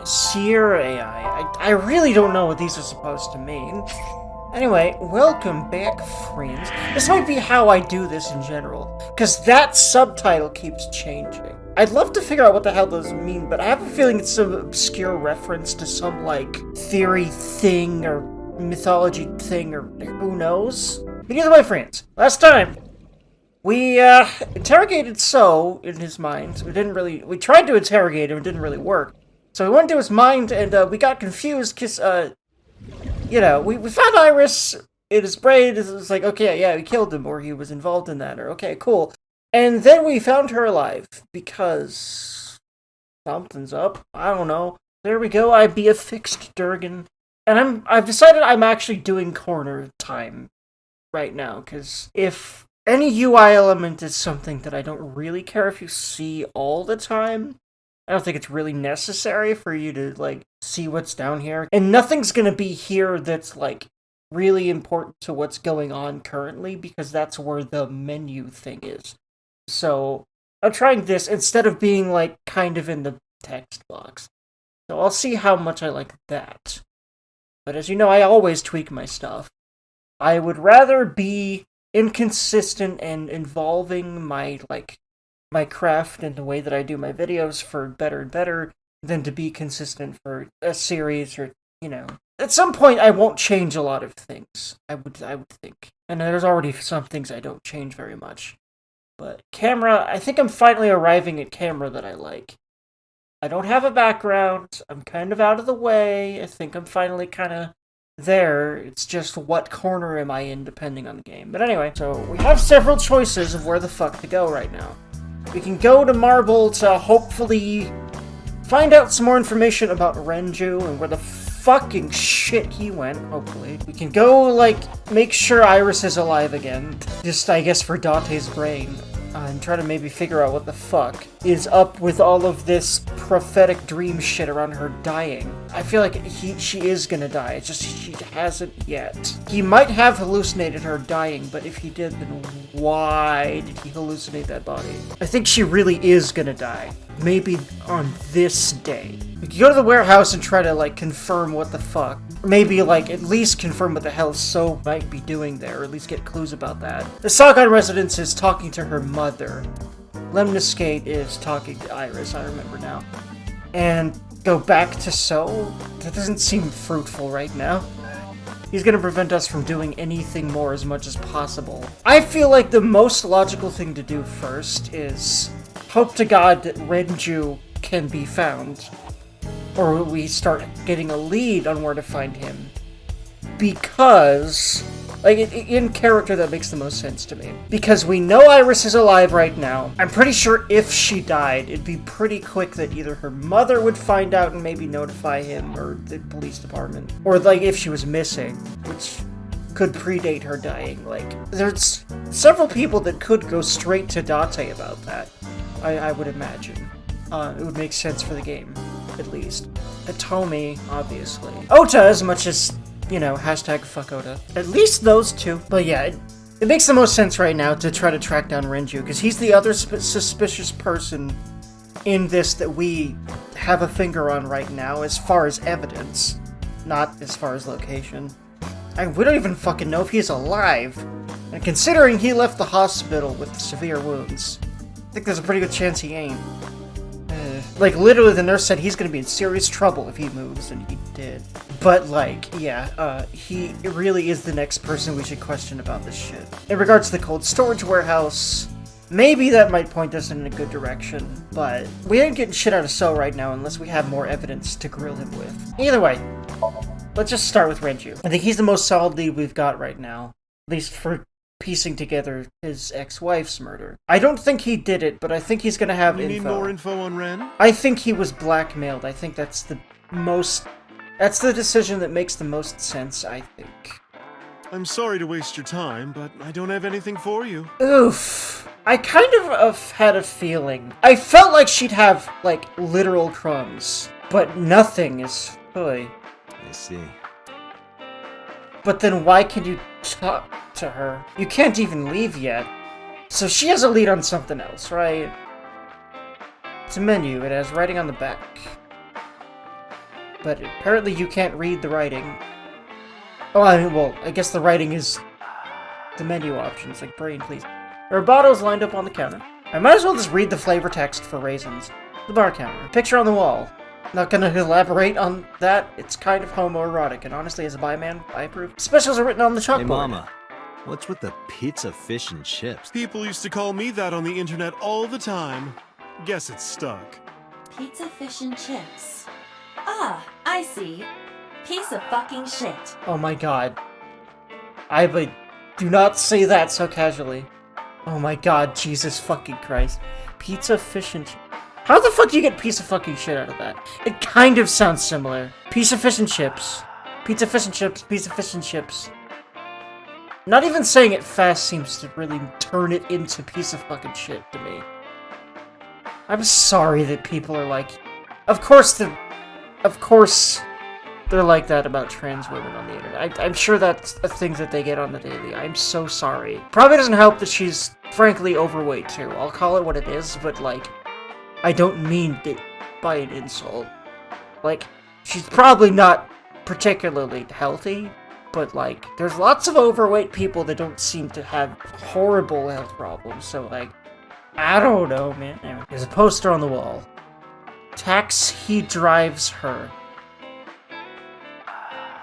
Seer AI. I really don't know what these are supposed to mean. Anyway, welcome back, friends. This might be how I do this in general, because that subtitle keeps changing. I'd love to figure out what the hell those mean, but I have a feeling it's some obscure reference to some, like, theory thing, or mythology thing, or who knows? But either way, friends, last time, we, interrogated So in his mind. We tried to interrogate him, it didn't really work. So we went to his mind, and, we got confused, because, you know, we found Iris in his brain. It was like, okay, yeah, we killed him, or he was involved in that, or okay, cool. And then we found her alive, because something's up. I don't know. There we go, I be a fixed Durgan. And I've decided I'm actually doing corner time right now, because if any UI element is something that I don't really care if you see all the time, I don't think it's really necessary for you to, like, see what's down here. And nothing's gonna be here that's, like, really important to what's going on currently, because that's where the menu thing is. So, I'm trying this instead of being, like, kind of in the text box. So I'll see how much I like that. But as you know, I always tweak my stuff. I would rather be inconsistent and involving my craft and the way that I do my videos for better and better than to be consistent for a series, or, you know. At some point, I won't change a lot of things, I would think. And there's already some things I don't change very much. But camera, I think I'm finally arriving at camera that I like. I don't have a background, I'm kind of out of the way, I think I'm finally kind of there. It's just what corner am I in depending on the game. But anyway, so we have several choices of where the fuck to go right now. We can go to Marble to hopefully find out some more information about Renju and where the fucking shit he went, hopefully. We can go, like, make sure Iris is alive again. Just, I guess, for Dante's brain. And try to maybe figure out what the fuck is up with all of this prophetic dream shit around her dying. I feel like she is gonna die, it's just she hasn't yet. He might have hallucinated her dying, but if he did, then why did he hallucinate that body? I think she really is gonna die. Maybe on this day. We could go to the warehouse and try to, like, confirm what the fuck. Maybe, like, at least confirm what the hell So might be doing there, or at least get clues about that. The Sagan residence is talking to her mother. Lemniscate is talking to Iris, I remember now. And go back to So? That doesn't seem fruitful right now. He's gonna prevent us from doing anything more as much as possible. I feel like the most logical thing to do first is hope to God that Renju can be found. Or we start getting a lead on where to find him. Because, like, in character, that makes the most sense to me. Because we know Iris is alive right now. I'm pretty sure if she died, it'd be pretty quick that either her mother would find out and maybe notify him, or the police department. Or, like, if she was missing, which could predate her dying. Like, there's several people that could go straight to Date about that, I would imagine. It would make sense for the game, at least. Hitomi, obviously. Ota, as much as, you know, hashtag fuck Ota. At least those two. But yeah, it makes the most sense right now to try to track down Renju, because he's the other suspicious person in this that we have a finger on right now, as far as evidence, not as far as location. And we don't even fucking know if he's alive. And considering he left the hospital with severe wounds, I think there's a pretty good chance he ain't. Like, literally, the nurse said he's gonna be in serious trouble if he moves, and he did. But, like, yeah, he really is the next person we should question about this shit. In regards to the cold storage warehouse, maybe that might point us in a good direction, but we ain't getting shit out of So right now unless we have more evidence to grill him with. Either way, let's just start with Renju. I think he's the most solid lead we've got right now, at least for piecing together his ex-wife's murder. I don't think he did it, but I think he's gonna have info. You need more info on Ren? I think he was blackmailed. I think that's the decision that makes the most sense, I think. I'm sorry to waste your time, but I don't have anything for you. Oof. I kind of had a feeling. I felt like she'd have, like, literal crumbs, but nothing is... Oy. I see. But then why can you talk to her? You can't even leave yet. So she has a lead on something else, right? It's a menu. It has writing on the back. but apparently you can't read the writing. Oh, I guess the writing is the menu options, like brain, please. There are bottles lined up on the counter. I might as well just read the flavor text for raisins. The bar counter. Picture on the wall. Not gonna elaborate on that. It's kind of homoerotic, and honestly, as a bi man, I approve. Specials are written on the chalkboard. Hey, Mama. What's with the pizza, fish, and chips? People used to call me that on the internet all the time. Guess it's stuck. Pizza, fish, and chips. Ah, I see. Piece of fucking shit. Oh my god. Do not say that so casually. Oh my god, Jesus fucking Christ. Pizza, fish, and... How the fuck do you get piece of fucking shit out of that? It kind of sounds similar. Piece of fish and chips. Pizza, fish, and chips. Piece of fish and chips. Not even saying it fast seems to really turn it into piece of fucking shit to me. I'm sorry that people are like... Of course they're like that about trans women on the internet. I'm sure that's a thing that they get on the daily. I'm so sorry. Probably doesn't help that she's, frankly, overweight, too. I'll call it what it is, but, like, I don't mean it by an insult. Like, she's probably not particularly healthy, but, like, there's lots of overweight people that don't seem to have horrible health problems, so, like, I don't know, man. Anyway, there's a poster on the wall. Taxi drives her.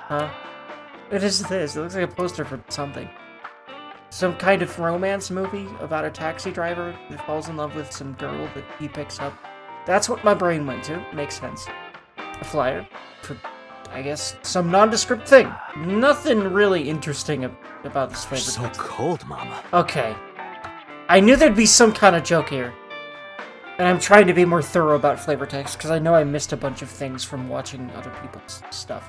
Huh? What is this? It looks like a poster for something. Some kind of romance movie about a taxi driver that falls in love with some girl that he picks up. That's what my brain went to. Makes sense. A flyer for, I guess, some nondescript thing. Nothing really interesting about this flavor. So cold, Mama. Okay. I knew there'd be some kind of joke here. And I'm trying to be more thorough about flavor text, because I know I missed a bunch of things from watching other people's stuff.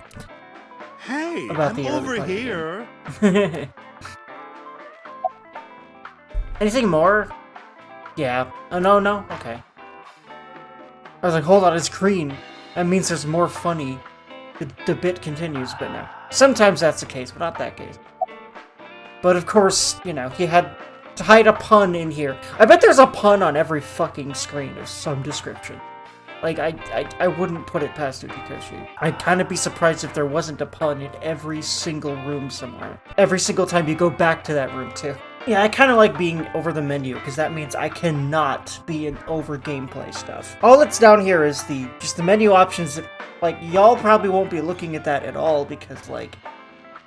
Hey, About I'm the over early here. Anything more? Yeah. Oh, no? Okay. I was like, hold on, it's green. That means there's more funny. The bit continues, but no. Sometimes that's the case, but not that case. But of course, you know, he had to hide a pun in here. I bet there's a pun on every fucking screen of some description. Like, I wouldn't put it past UCHIKOSHI. I'd kind of be surprised if there wasn't a pun in every single room somewhere. Every single time you go back to that room, too. Yeah, I kind of like being over the menu, because that means I cannot be in over gameplay stuff. All that's down here is just the menu options that, like, y'all probably won't be looking at that at all, because, like,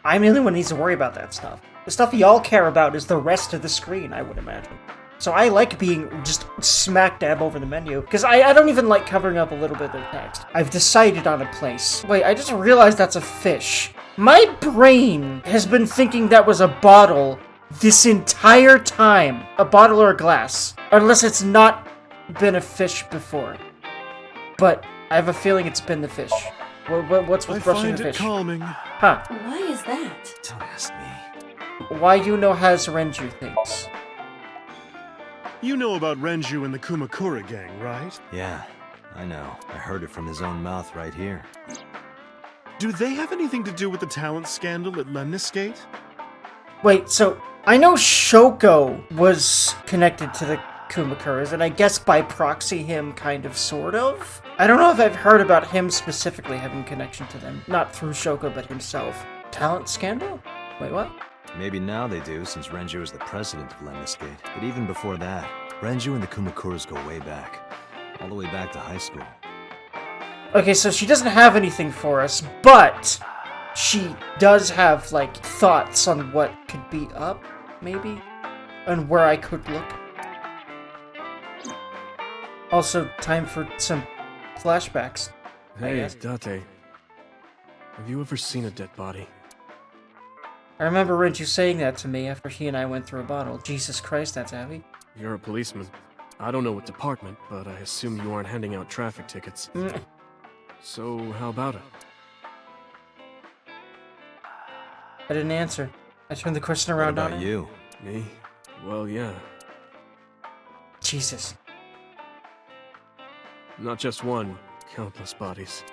I'm the only one who needs to worry about that stuff. The stuff y'all care about is the rest of the screen, I would imagine. So I like being just smack dab over the menu, because I don't even like covering up a little bit of the text. I've decided on a place. Wait, I just realized that's a fish. My brain has been thinking that was a bottle this entire time. A bottle or a glass. Unless it's not been a fish before. But I have a feeling it's been the fish. What's with brushing the fish? I find it calming. Huh. Why is that? Don't ask me. Why you know has Renju things? You know about Renju and the Kumakura gang, right? Yeah, I know. I heard it from his own mouth right here. Do they have anything to do with the talent scandal at Lemniscate? Wait, so I know Shoko was connected to the Kumakuras, and I guess by proxy him kind of, sort of? I don't know if I've heard about him specifically having connection to them. Not through Shoko, but himself. Talent scandal? Wait, what? Maybe now they do, since Renju is the president of Lemniscate. But even before that, Renju and the Kumakuras go way back. All the way back to high school. Okay, so she doesn't have anything for us, but she does have, like, thoughts on what could be up, maybe? And where I could look. Also, time for some flashbacks. Hey, Date. Have you ever seen a dead body? I remember Renju saying that to me after he and I went through a bottle. Jesus Christ, that's heavy. You're a policeman. I don't know what department, but I assume you aren't handing out traffic tickets. So, how about it? I didn't answer. I turned the question around What on about her. you? Me? Well, yeah. Jesus. Not just one, countless bodies.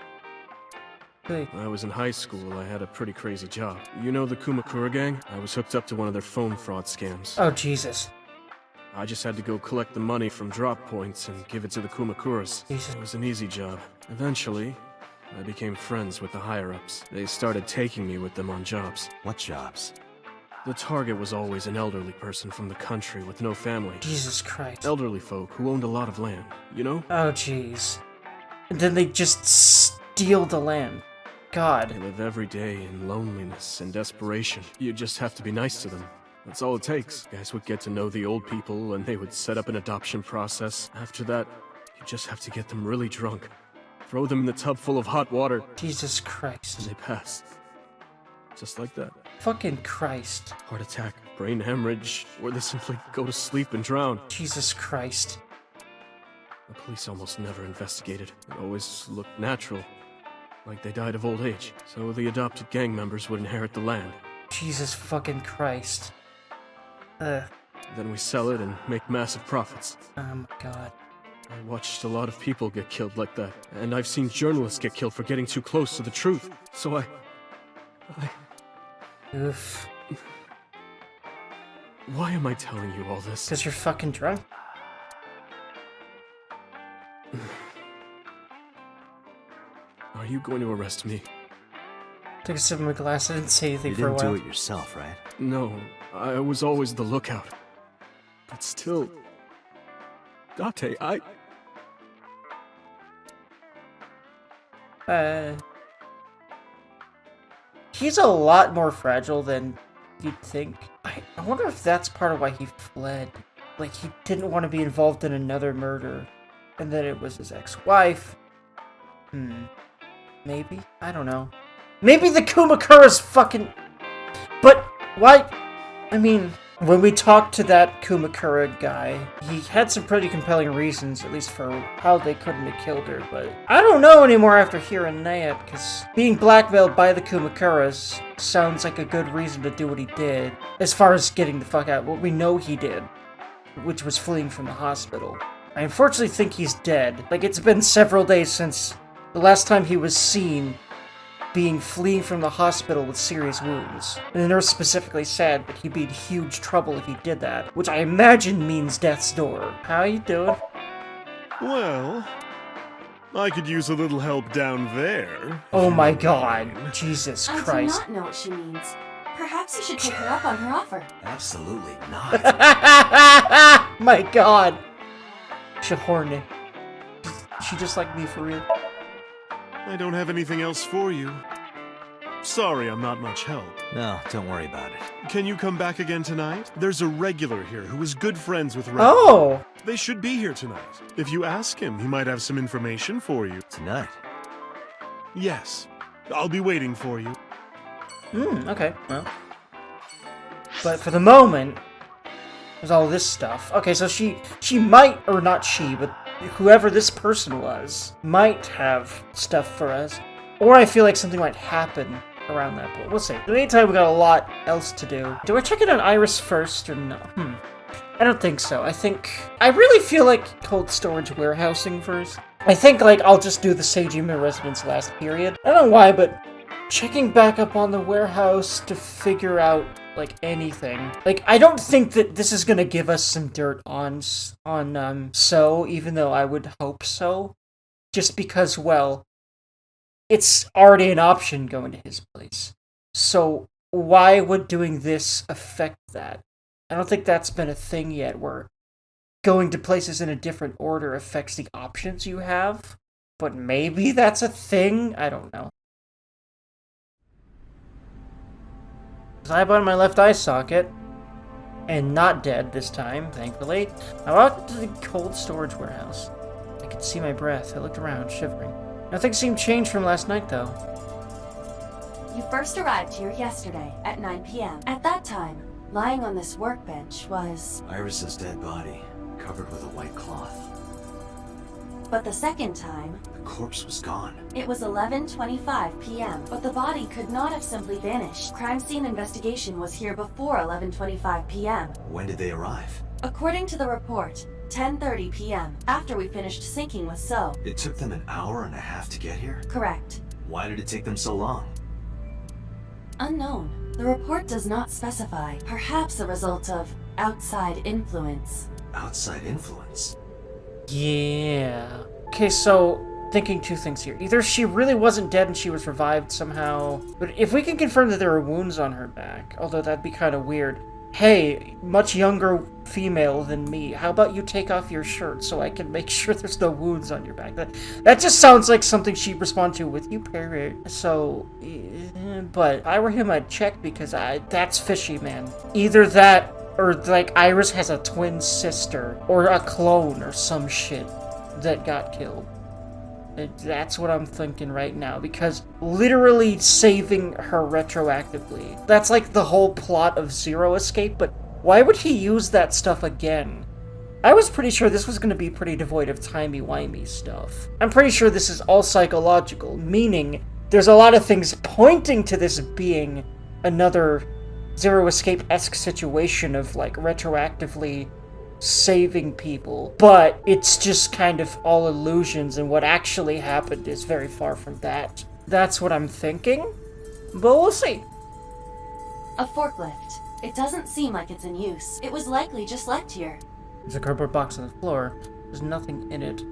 Wait. When I was in high school, I had a pretty crazy job. You know the Kumakura gang? I was hooked up to one of their phone fraud scams. Oh, Jesus. I just had to go collect the money from drop points and give it to the Kumakuras. Jesus. It was an easy job. Eventually, I became friends with the higher-ups. They started taking me with them on jobs. What jobs? The target was always an elderly person from the country with no family. Jesus Christ. Elderly folk who owned a lot of land, you know? Oh, jeez. And then they just steal the land. God. They live every day in loneliness and desperation. You just have to be nice to them. That's all it takes. Guys would get to know the old people and they would set up an adoption process. After that, you just have to get them really drunk. Throw them in the tub full of hot water. Jesus Christ. And they pass. Just like that. Fucking Christ. Heart attack, brain hemorrhage, or they simply go to sleep and drown. Jesus Christ. The police almost never investigated. It always looked natural. Like they died of old age. So the adopted gang members would inherit the land. Jesus fucking Christ. Then we sell it and make massive profits. Oh my God. I watched a lot of people get killed like that. And I've seen journalists get killed for getting too close to the truth. So I... Oof. Why am I telling you all this? Because you're fucking drunk. Are you going to arrest me? Took a sip of my glass. I didn't say anything You for a didn't while. do it yourself, right? No, I was always the lookout. But still... Date, He's a lot more fragile than you'd think. I wonder if that's part of why he fled. Like, he didn't want to be involved in another murder. And then it was his ex-wife. Maybe? I don't know. Maybe the Kumakura's fucking... But, why... I mean, when we talked to that Kumakura guy, he had some pretty compelling reasons, at least for how they couldn't have killed her, but... I don't know anymore after hearing that, because being blackmailed by the Kumakuras sounds like a good reason to do what he did, as far as getting the fuck out. What we know he did, which was fleeing from the hospital. I unfortunately think he's dead. Like, it's been several days since the last time he was seen fleeing from the hospital with serious wounds. And the nurse specifically said that he'd be in huge trouble if he did that, which I imagine means death's door. How you doing? Well, I could use a little help down there. Oh my God. Jesus I do Christ. not know what she means. Perhaps you should take her up on her offer. Absolutely not. My God. She's horny. She just like me for real. I don't have anything else for you. Sorry, I'm not much help. No, don't worry about it. Can you come back again tonight? There's a regular here who is good friends with Renju. Oh! They should be here tonight. If you ask him, he might have some information for you. Tonight? Yes. I'll be waiting for you. Okay, well. But for the moment, there's all this stuff. Okay, so she might, or not she, but whoever this person was, might have stuff for us. Or I feel like something might happen around that point. We'll see. In the meantime, we got a lot else to do. Do I check in on Iris first, or no? I don't think so. I really feel like cold storage warehousing first. I think, like, I'll just do the Seijima residence last period. I don't know why, but checking back up on the warehouse to figure out, like, anything. Like, I don't think that this is gonna give us some dirt on So, even though I would hope so. Just because, well, it's already an option going to his place. So, why would doing this affect that? I don't think that's been a thing yet, where going to places in a different order affects the options you have. But maybe that's a thing? I don't know. I on my left eye socket, and not dead this time, thankfully. I walked to the cold storage warehouse. I could see my breath. I looked around, shivering. Nothing seemed changed from last night, though. You first arrived here yesterday at 9 p.m. At that time, lying on this workbench was... Iris's dead body, covered with a white cloth. But the second time... The corpse was gone. It was 11:25 p.m., but the body could not have simply vanished. Crime scene investigation was here before 11:25 p.m. When did they arrive? According to the report, 10:30 p.m., after we finished syncing with So. It took them an hour and a half to get here? Correct. Why did it take them so long? Unknown. The report does not specify. Perhaps a result of outside influence. Outside influence? Yeah. Okay, so thinking two things here. Either she really wasn't dead and she was revived somehow, but if we can confirm that there are wounds on her back, although that'd be kind of weird. Hey, much younger female than me, how about you take off your shirt so I can make sure there's no wounds on your back? That just sounds like something she'd respond to with you, parrot. So, but if I were him, I'd check because that's fishy, man. Either that, or like Iris has a twin sister, or a clone, or some shit that got killed. That's what I'm thinking right now, because literally saving her retroactively. That's like the whole plot of Zero Escape, but why would he use that stuff again? I was pretty sure this was going to be pretty devoid of timey-wimey stuff. I'm pretty sure this is all psychological, meaning there's a lot of things pointing to this being another Zero Escape-esque situation of like retroactively saving people, but it's just kind of all illusions, and what actually happened is very far from that. That's what I'm thinking, but we'll see. A forklift. It doesn't seem like it's in use. It was likely just left here. There's a cardboard box on the floor. There's nothing in it.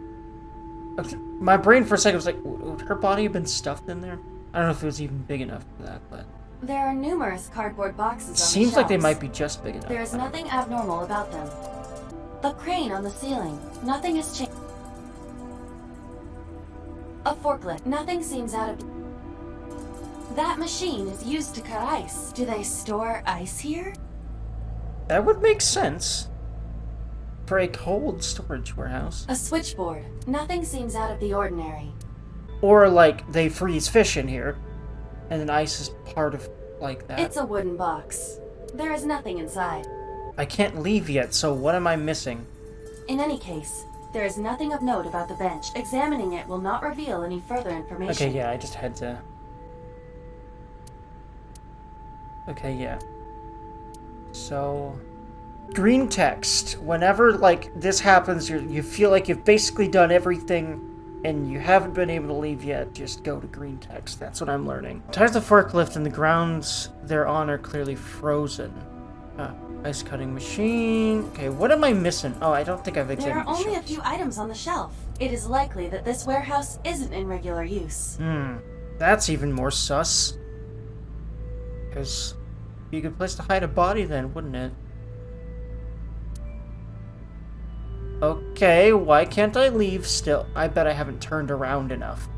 My brain for a second was like, would her body have been stuffed in there? I don't know if it was even big enough for that, but There are numerous cardboard boxes on the seems like they shelves. might be just big enough. There is nothing abnormal about them. The crane on the ceiling. Nothing has changed. A forklift. Nothing seems out of... That machine is used to cut ice. Do they store ice here? That would make sense for a cold storage warehouse. A switchboard. Nothing seems out of the ordinary. Or like they freeze fish in here, and then ice is part of like that. It's a wooden box. There is nothing inside. I can't leave yet, so what am I missing? In any case, there is nothing of note about the bench. Examining it will not reveal any further information. Okay, yeah, I just had to... Okay, yeah. So... green text. Whenever, like, this happens, you feel like you've basically done everything and you haven't been able to leave yet, just go to green text. That's what I'm learning. Tires the forklift and the grounds they're on are clearly frozen. Ice cutting machine. Okay, what am I missing? Oh, I don't think I've There examined are the only a shelves. few items on the shelf. It is likely that this warehouse isn't in regular use. That's even more sus. Because be a good place to hide a body then, wouldn't it? Okay, why can't I leave still? I bet I haven't turned around enough.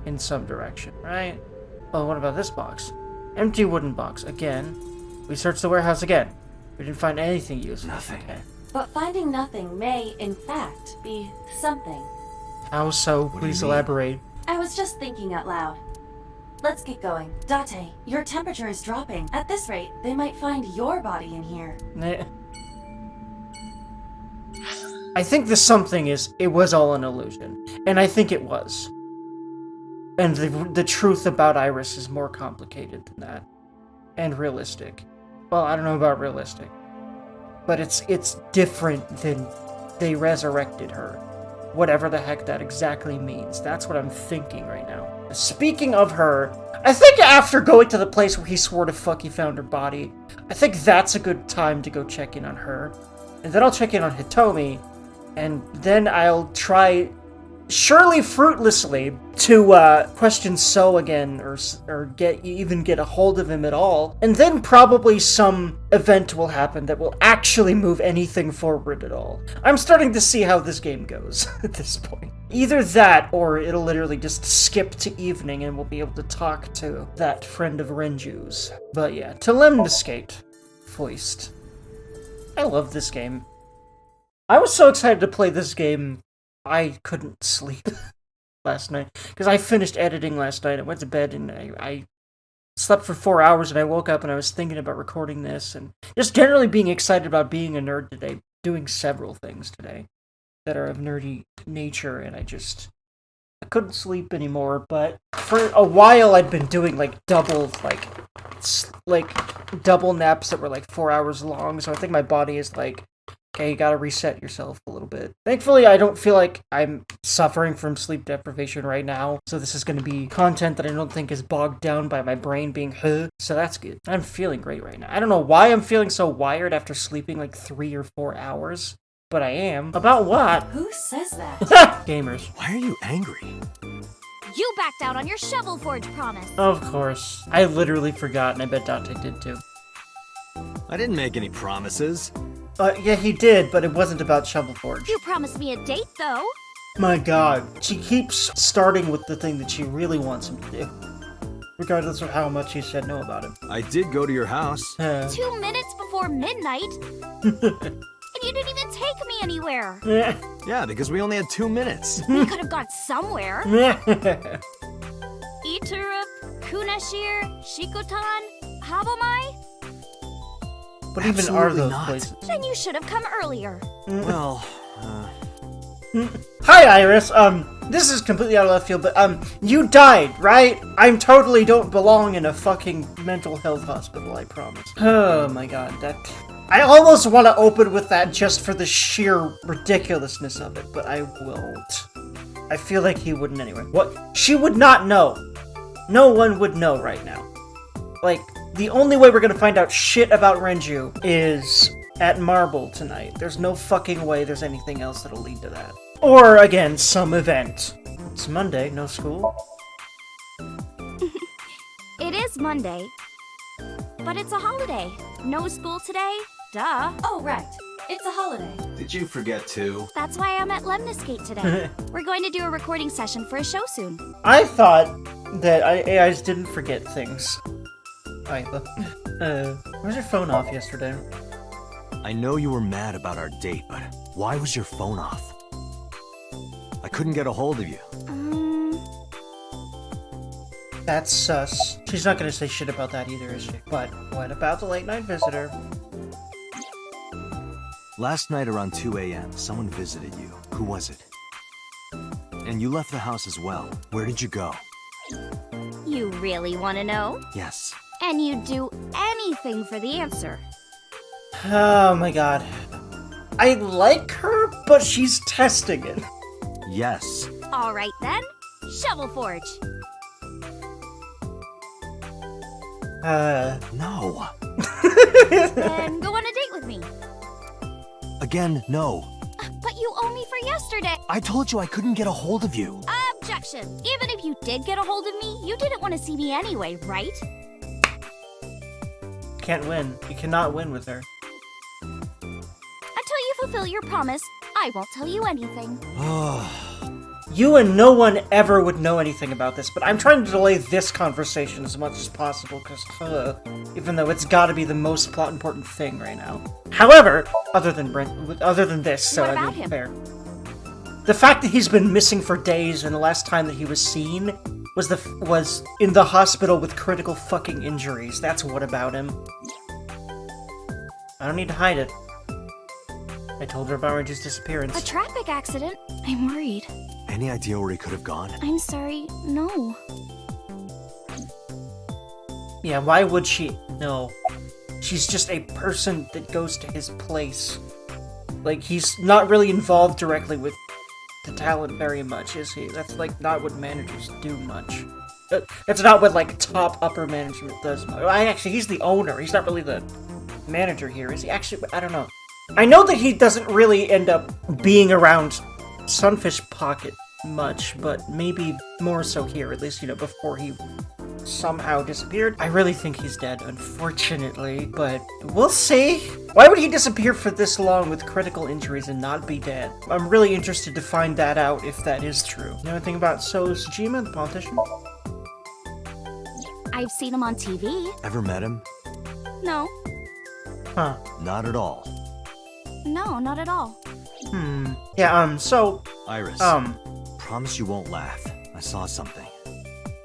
In some direction, right? Oh, what about this box? Empty wooden box, again. We searched the warehouse again. We didn't find anything useful. Nothing. Okay. But finding nothing may, in fact, be something. How so? do you Please mean? elaborate. I was just thinking out loud. Let's get going. Date, your temperature is dropping. At this rate, they might find your body in here. I think the something is, it was all an illusion. And I think it was. And the truth about Iris is more complicated than that. And realistic. Well, I don't know about realistic. But it's different than they resurrected her. Whatever the heck that exactly means. That's what I'm thinking right now. Speaking of her, I think after going to the place where he swore to fuck he found her body, I think that's a good time to go check in on her. And then I'll check in on Hitomi, and then I'll try, surely fruitlessly, to question So again, or get a hold of him at all. And then probably some event will happen that will actually move anything forward at all. I'm starting to see how this game goes at this point. Either that, or it'll literally just skip to evening and we'll be able to talk to that friend of Renju's. But yeah, to Lemniscate. Foist. I love this game. I was so excited to play this game, I couldn't sleep last night. Because I finished editing last night, I went to bed, and I slept for 4 hours, and I woke up and I was thinking about recording this, and just generally being excited about being a nerd today, doing several things today that are of nerdy nature, and I couldn't sleep anymore. But for a while I'd been doing double naps that were 4 hours long, so I think my body is okay, you gotta reset yourself a little bit. Thankfully, I don't feel like I'm suffering from sleep deprivation right now, so this is gonna be content that I don't think is bogged down by my brain being so that's good. I'm feeling great right now. I don't know why I'm feeling so wired after sleeping 3 or 4 hours, but I am. About what? Who says that? Gamers. Why are you angry? You backed out on your Shovel Forge promise. Of course. I literally forgot, and I bet Dante did too. I didn't make any promises. Yeah, he did, but it wasn't about Shovel Forge. You promised me a date, though. My god. She keeps starting with the thing that she really wants him to do. Regardless of how much he said no about him. I did go to your house. 2 minutes before midnight. And you didn't even take me anywhere. Yeah, because we only had 2 minutes. We could have gone somewhere. Iturup, Kunashir, Shikotan, Habomai? What even are Absolutely those not. places? Then you should have come earlier. Well, Hi, Iris. This is completely out of left field, but, you died, right? I totally don't belong in a fucking mental health hospital, I promise. Oh my god, I almost want to open with that just for the sheer ridiculousness of it, but I won't. I feel like he wouldn't anyway. What? She would not know. No one would know right now. Like, the only way we're gonna find out shit about Renju is at Marble tonight. There's no fucking way there's anything else that'll lead to that. Or, again, some event. It's Monday, no school. It is Monday. But it's a holiday. No school today? Duh. Oh, right. It's a holiday. did you forget too? That's why I'm at Lemnisgate today. We're going to do a recording session for a show soon. I thought that AIs didn't forget things. Either. Was your phone off yesterday? I know you were mad about our date, but why was your phone off? I couldn't get a hold of you. That's sus. She's not gonna say shit about that either, is she? But what about the late night visitor? Last night around 2 a.m., someone visited you. Who was it? And you left the house as well. Where did you go? You really want to know? Yes. And you'd do anything for the answer. Oh my god. I like her, but she's testing it. Yes. All right then, Shovel Forge. No. Then go on a date with me. Again, no. But you owe me for yesterday. I told you I couldn't get a hold of you. Objection. Even if you did get a hold of me, you didn't want to see me anyway, right? Can't win. You cannot win with her. Until you fulfill your promise, I won't tell you anything. You and no one ever would know anything about this, but I'm trying to delay this conversation as much as possible, because, even though it's gotta be the most plot important thing right now. However, other than this, so What I about mean, him? fair. The fact that he's been missing for days, and the last time that he was seen was in the hospital with critical fucking injuries. That's what about him. I don't need to hide it. I told her about Renju's disappearance. A traffic accident? I'm worried. Any idea where he could have gone? I'm sorry, no. Yeah, why would she? No. She's just a person that goes to his place. Like, he's not really involved directly with the talent very much, is he? That's, like, not what managers do much. That's not what, like, top upper management does much. Actually, he's the owner. He's not really the manager here, is he? Actually, I don't know. I know that he doesn't really end up being around Sunfish Pocket much, but maybe more so here, at least, you know, before he somehow disappeared. I really think he's dead, unfortunately, but we'll see. Why would he disappear for this long with critical injuries and not be dead? I'm really interested to find that out if that is true. You know anything about Jima, the politician? I've seen him on TV. Ever met him? No. Huh. Not at all. No, not at all. Yeah, so, Iris. Promise you won't laugh. I saw something.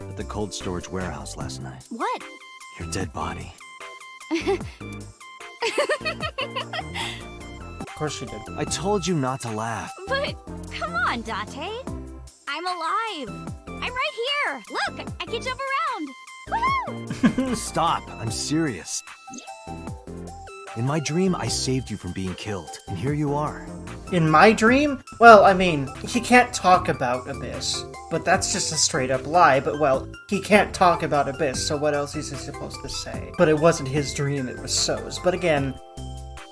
At the cold storage warehouse last night. What? Your dead body. of course she did. I told you not to laugh. But, come on, Dante. I'm alive. I'm right here. Look, I can jump around. Woohoo! Stop. I'm serious. In my dream, I saved you from being killed, and here you are. In my dream? Well, I mean, he can't talk about Abyss, but that's just a straight up lie, but well, he can't talk about Abyss, so what else is he supposed to say? But it wasn't his dream, it was So's. But again,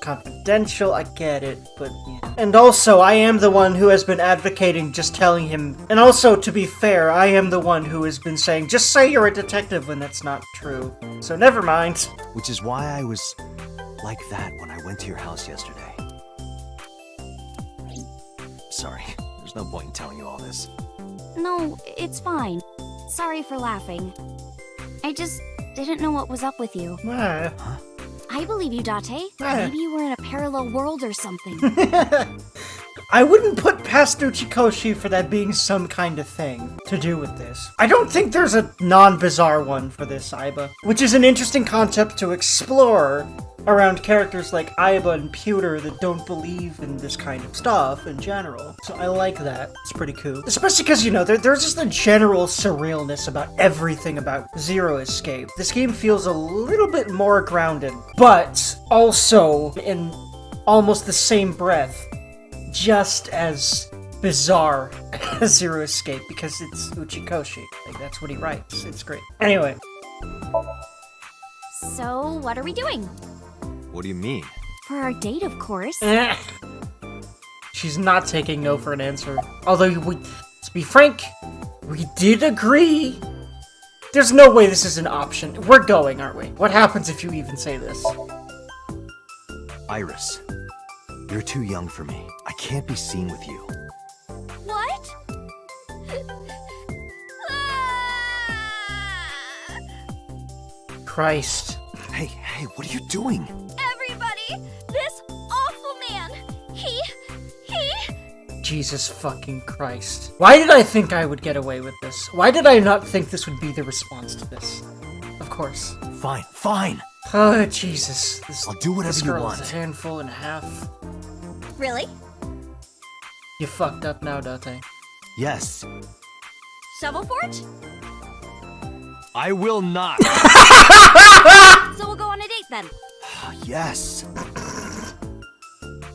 confidential, I get it, but yeah. And also, I am the one who has been advocating just telling him, and also, to be fair, I am the one who has been saying, just say you're a detective when that's not true. So never mind. Which is why I was like that when I went to your house yesterday. Sorry, there's no point in telling you all this. No, it's fine. Sorry for laughing. I just didn't know what was up with you. Ah. Huh? I believe you, Date. Maybe you were in a parallel world or something. I wouldn't put past UCHIKOSHI for that being some kind of thing to do with this. I don't think there's a non-bizarre one for this, Aiba, which is an interesting concept to explore around characters like Aiba and Pewter that don't believe in this kind of stuff in general. So I like that. It's pretty cool. Especially because, you know, there's just a general surrealness about everything about Zero Escape. This game feels a little bit more grounded, but also in almost the same breath, just as bizarre as Zero Escape, because it's UCHIKOSHI. Like, that's what he writes. It's great. Anyway. So, what are we doing? What do you mean? For our date, of course. She's not taking no for an answer. Although, to be frank, we did agree. There's no way this is an option. We're going, aren't we? What happens if you even say this? Iris, you're too young for me. I can't be seen with you. What? Christ. Hey, what are you doing? Everybody! This awful man! He... Jesus fucking Christ. Why did I think I would get away with this? Why did I not think this would be the response to this? Of course. Fine. Oh, Jesus. I'll do whatever this you girl want. is a handful and a half. Really? You fucked up now, Date. Yes. Shovel Forge? I will not. So we'll go on a date then. Yes.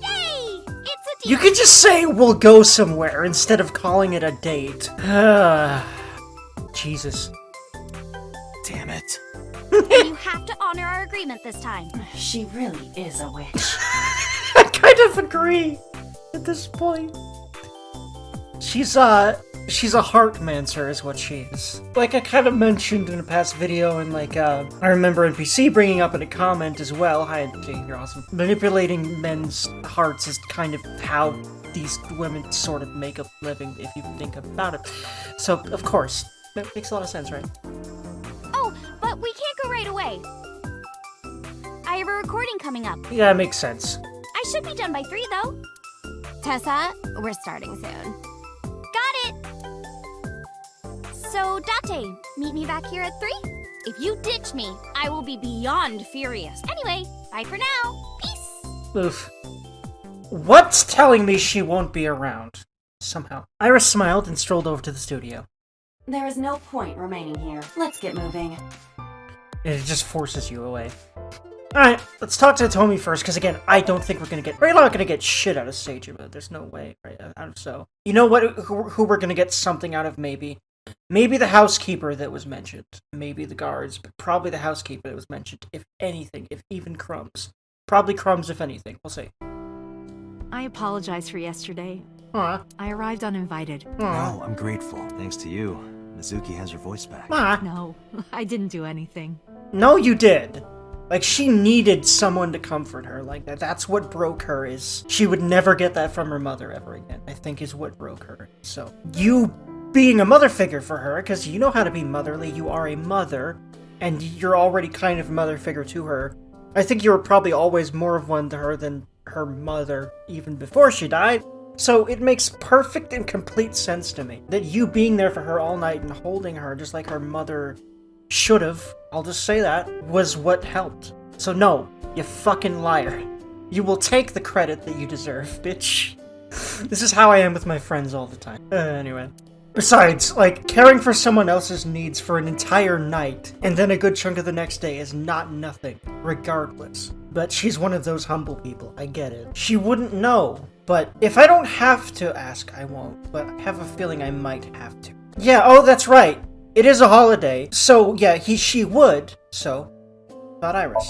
Yay! It's a You deal! could just say we'll go somewhere instead of calling it a date. Jesus. Damn it. You have to honor our agreement this time. She really is a witch. I kind of agree at this point. She's a heartmancer is what she is. Like I kind of mentioned in a past video, and like I remember NPC bringing up in a comment as well. Hi, NPC, you're awesome. Manipulating men's hearts is kind of how these women sort of make a living if you think about it. So of course, that makes a lot of sense, right? Oh, but we can't go right away. I have a recording coming up. Yeah, it makes sense. I should be done by 3, though. Tessa, we're starting soon. Got it! So, Date, meet me back here at 3? If you ditch me, I will be beyond furious. Anyway, bye for now. Peace! Oof. What's telling me she won't be around? Somehow. Iris smiled and strolled over to the studio. There is no point remaining here. Let's get moving. It just forces you away. Alright, let's talk to Hitomi first, because again, I don't think we're not gonna get shit out of Seijima. There's no way, right? So, you know what? Who we're gonna get something out of, maybe? Maybe the housekeeper that was mentioned. Maybe the guards, but probably the housekeeper that was mentioned, if anything, if even crumbs. Probably crumbs, if anything. We'll see. I apologize for yesterday. Aw. I arrived uninvited. Aw. No, I'm grateful. Thanks to you, Mizuki has her voice back. Aw. No, I didn't do anything. No, you did. Like, she needed someone to comfort her like that. That's what broke her, is she would never get that from her mother ever again, I think is what broke her. So, you being a mother figure for her, because you know how to be motherly, you are a mother, and you're already kind of a mother figure to her. I think you were probably always more of one to her than her mother, even before she died. So it makes perfect and complete sense to me that you being there for her all night and holding her just like her mother should have, I'll just say that, was what helped. So no, you fucking liar. You will take the credit that you deserve, bitch. This is how I am with my friends all the time. Anyway. Besides, like, caring for someone else's needs for an entire night, and then a good chunk of the next day is not nothing, regardless. But she's one of those humble people, I get it. She wouldn't know, but if I don't have to ask, I won't. But I have a feeling I might have to. Yeah, oh, that's right. It is a holiday, so yeah, she would, so, about Iris.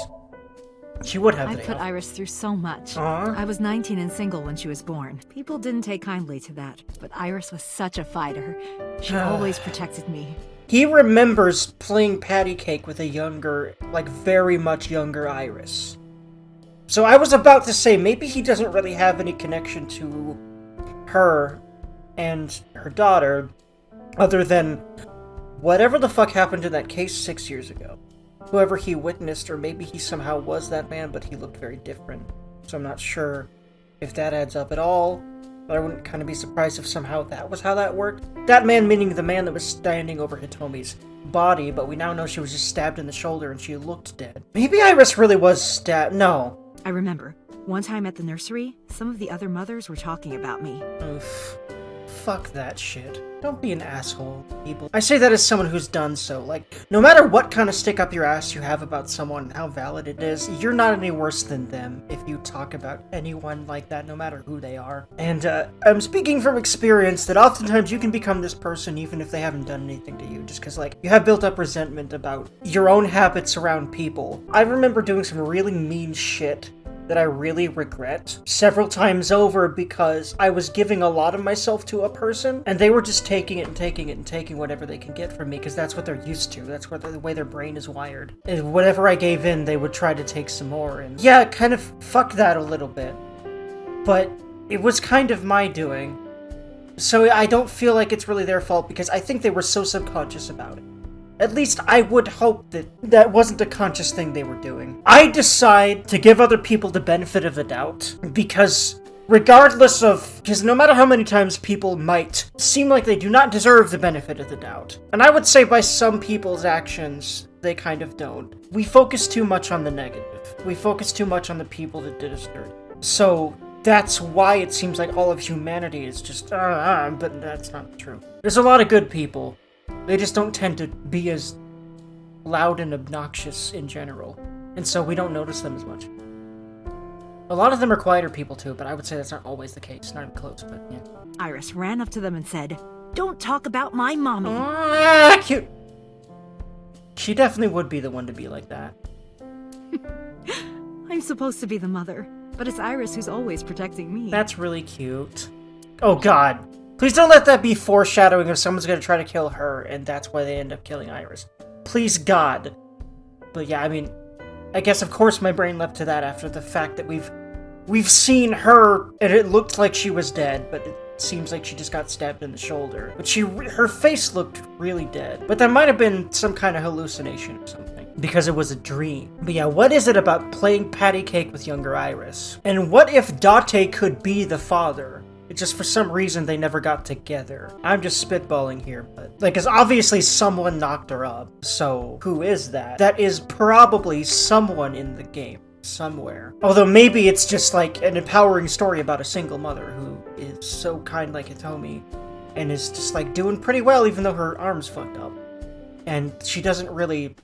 She would have I the put day off. Iris through so much. Aw. I was 19 and single when she was born. People didn't take kindly to that, but Iris was such a fighter. She always protected me. He remembers playing patty cake with a younger, like very much younger Iris. So I was about to say, maybe he doesn't really have any connection to her and her daughter, other than whatever the fuck happened in that case 6 years ago. Whoever he witnessed, or maybe he somehow was that man, but he looked very different. So I'm not sure if that adds up at all, but I wouldn't kind of be surprised if somehow that was how that worked. That man meaning the man that was standing over Hitomi's body, but we now know she was just stabbed in the shoulder and she looked dead. Maybe Iris really was stabbed. No. I remember, one time at the nursery, some of the other mothers were talking about me. Oof. Fuck that shit. Don't be an asshole, people. I say that as someone who's done so. Like, no matter what kind of stick up your ass you have about someone and how valid it is, you're not any worse than them if you talk about anyone like that, no matter who they are. And, I'm speaking from experience that oftentimes you can become this person even if they haven't done anything to you, just because, like, you have built up resentment about your own habits around people. I remember doing some really mean shit that I really regret several times over because I was giving a lot of myself to a person and they were just taking it and taking it and taking whatever they can get from me because that's what they're used to. That's what the way their brain is wired. And whatever I gave in, they would try to take some more. And yeah, it kind of fucked that a little bit. But it was kind of my doing. So I don't feel like it's really their fault because I think they were so subconscious about it. At least I would hope that that wasn't a conscious thing they were doing. I decide to give other people the benefit of the doubt because regardless of... Because no matter how many times people might seem like they do not deserve the benefit of the doubt, and I would say by some people's actions, they kind of don't. We focus too much on the negative. We focus too much on the people that did us dirty. So that's why it seems like all of humanity is just... but that's not true. There's a lot of good people. They just don't tend to be as loud and obnoxious in general, and so we don't notice them as much. A lot of them are quieter people too, but I would say that's not always the case. Not even close, but yeah. Iris ran up to them and said, "Don't talk about my mommy." Ah, cute! She definitely would be the one to be like that. I'm supposed to be the mother, but it's Iris who's always protecting me. That's really cute. Oh god. Please don't let that be foreshadowing if someone's gonna try to kill her, and that's why they end up killing Iris. Please, God. But yeah, I mean, I guess of course my brain leapt to that after the fact that we've seen her, and it looked like she was dead, but it seems like she just got stabbed in the shoulder. But her face looked really dead. But that might have been some kind of hallucination or something, because it was a dream. But yeah, what is it about playing patty cake with younger Iris? And what if Date could be the father? It's just for some reason they never got together. I'm just spitballing here, but... Like, because obviously someone knocked her up. So, who is that? That is probably someone in the game. Somewhere. Although maybe it's just like an empowering story about a single mother who is so kind like Hitomi and is just like doing pretty well even though her arm's fucked up. And she doesn't really,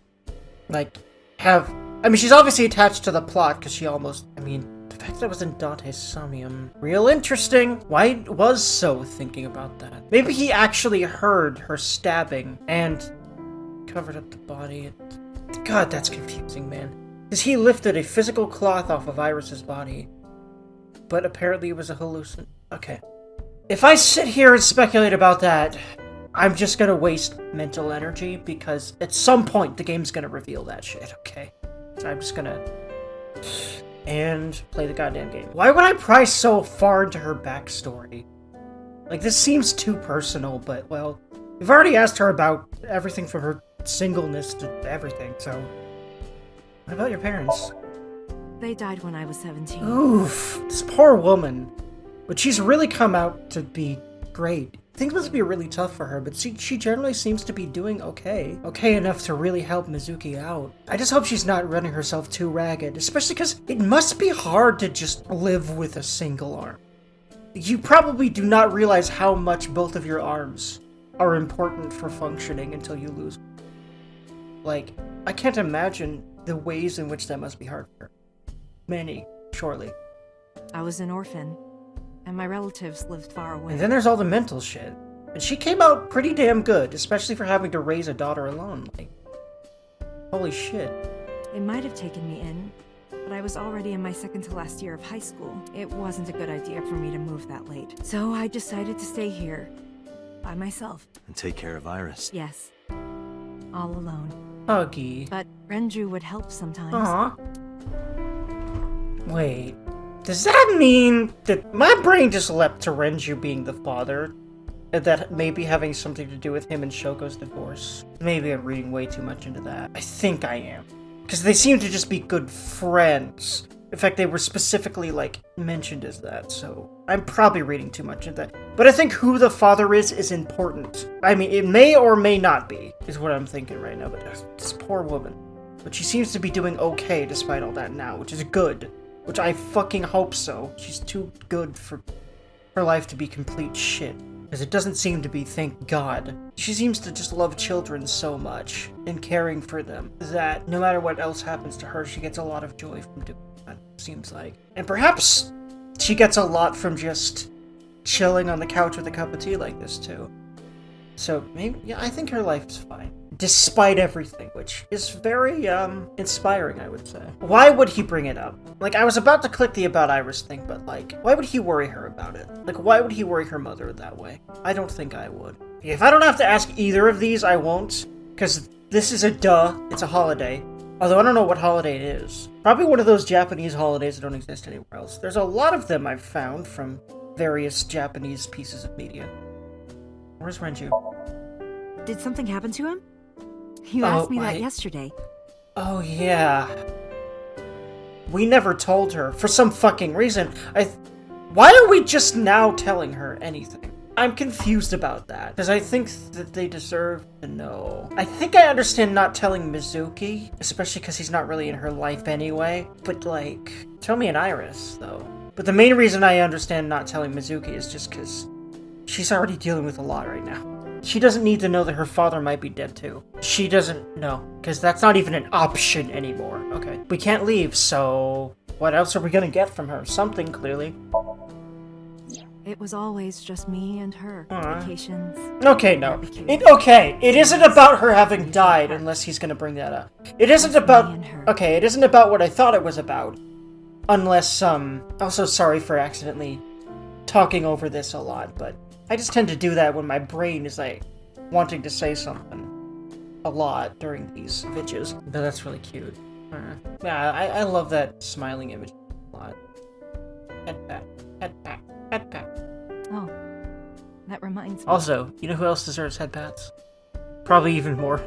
like, have... I mean, she's obviously attached to the plot because she almost... I mean... The fact that it was in Dante's Somnium. Real interesting. Why was So thinking about that? Maybe he actually heard her stabbing and covered up the body. God, that's confusing, man. Because he lifted a physical cloth off of Iris's body. But apparently it was a hallucination. Okay. If I sit here and speculate about that, I'm just gonna waste mental energy because at some point the game's gonna reveal that shit, okay? So I'm just gonna... and play the goddamn game. Why would I pry so far into her backstory? Like, this seems too personal, but, well, we've already asked her about everything from her singleness to everything, so... What about your parents? They died when I was 17. Oof, this poor woman. But she's really come out to be great. Things must be really tough for her, but she generally seems to be doing okay. Okay enough to really help Mizuki out. I just hope she's not running herself too ragged, especially because it must be hard to just live with a single arm. You probably do not realize how much both of your arms are important for functioning until you lose. Like, I can't imagine the ways in which that must be hard for her. Many, surely. I was an orphan, and my relatives lived far away. And then there's all the mental shit. And she came out pretty damn good, especially for having to raise a daughter alone. Like, holy shit. They might have taken me in, but I was already in my second to last year of high school. It wasn't a good idea for me to move that late. So I decided to stay here. By myself. And take care of Iris. Yes. All alone. Huggy. But Renju would help sometimes. Aw. Wait. Does that mean that my brain just leapt to Renju being the father? And that maybe having something to do with him and Shoko's divorce? Maybe I'm reading way too much into that. I think I am. Because they seem to just be good friends. In fact, they were specifically, like, mentioned as that, so I'm probably reading too much into that. But I think who the father is important. I mean, it may or may not be, is what I'm thinking right now, but this poor woman. But she seems to be doing okay despite all that now, which is good. Which I fucking hope so. She's too good for her life to be complete shit. Because it doesn't seem to be, thank God. She seems to just love children so much, and caring for them, that no matter what else happens to her, she gets a lot of joy from doing that, it seems like. And perhaps she gets a lot from just chilling on the couch with a cup of tea like this, too. So, maybe, yeah, I think her life is fine. Despite everything, which is very, inspiring, I would say. Why would he bring it up? Like, I was about to click the About Iris thing, but, like, why would he worry her about it? Like, why would he worry her mother that way? I don't think I would. If I don't have to ask either of these, I won't. Because this is a duh. It's a holiday. Although I don't know what holiday it is. Probably one of those Japanese holidays that don't exist anywhere else. There's a lot of them I've found from various Japanese pieces of media. Where's Renju? Did something happen to him? You asked me that yesterday. Oh, yeah. We never told her, for some fucking reason. Why are we just now telling her anything? I'm confused about that, because I think that they deserve to know. I think I understand not telling Mizuki, especially because he's not really in her life anyway. But, like, Hitomi and Iris, though. But the main reason I understand not telling Mizuki is just because she's already dealing with a lot right now. She doesn't need to know that her father might be dead too. She doesn't know, because that's not even an option anymore. Okay. We can't leave, so what else are we gonna get from her? Something, clearly. It was always just me and her. Vacations. Okay, no. It isn't about her having died, unless he's gonna bring that up. It isn't about... Okay, it isn't about what I thought it was about. Unless, also sorry for accidentally talking over this a lot, but I just tend to do that when my brain is, like, wanting to say something a lot during these videos. But that's really cute. Yeah, I love that smiling image a lot. Head pat, head pat, head pat. Oh, that reminds me. Also, you know who else deserves head pats? Probably even more.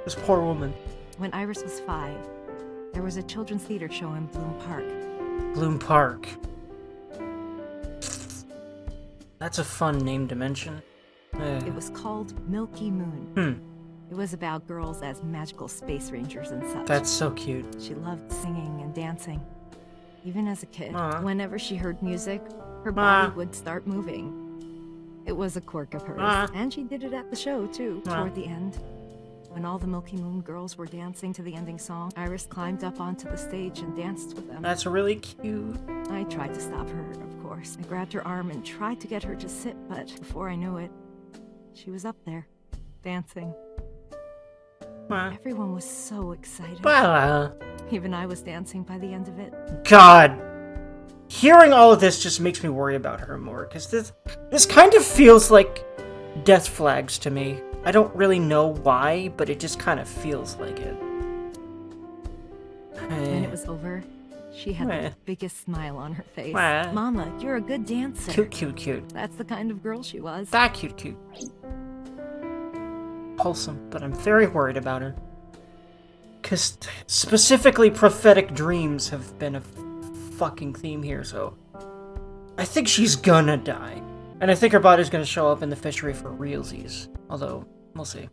This poor woman. When Iris was 5, there was a children's theater show in Bloom Park. Bloom Park. That's a fun name to mention. It was called Milky Moon. It was about girls as magical space rangers and such. That's so cute. She loved singing and dancing. Even as a kid, whenever she heard music, her body would start moving. It was a quirk of hers. And she did it at the show, too, toward the end. When all the Milky Moon girls were dancing to the ending song, Iris climbed up onto the stage and danced with them. That's really cute. I tried to stop her, of course. I grabbed her arm and tried to get her to sit, but before I knew it, she was up there, dancing. Everyone was so excited. Even I was dancing by the end of it. God. Hearing all of this just makes me worry about her more, because this kind of feels like death flags to me. I don't really know why, but it just kind of feels like it. When it was over, she had the biggest smile on her face. Mama, you're a good dancer. Cute, cute, cute. That's the kind of girl she was. That cute, cute. Wholesome, but I'm very worried about her. Because specifically prophetic dreams have been a fucking theme here, so I think she's gonna die. And I think her body's gonna show up in the fishery for realsies. Although, we'll see.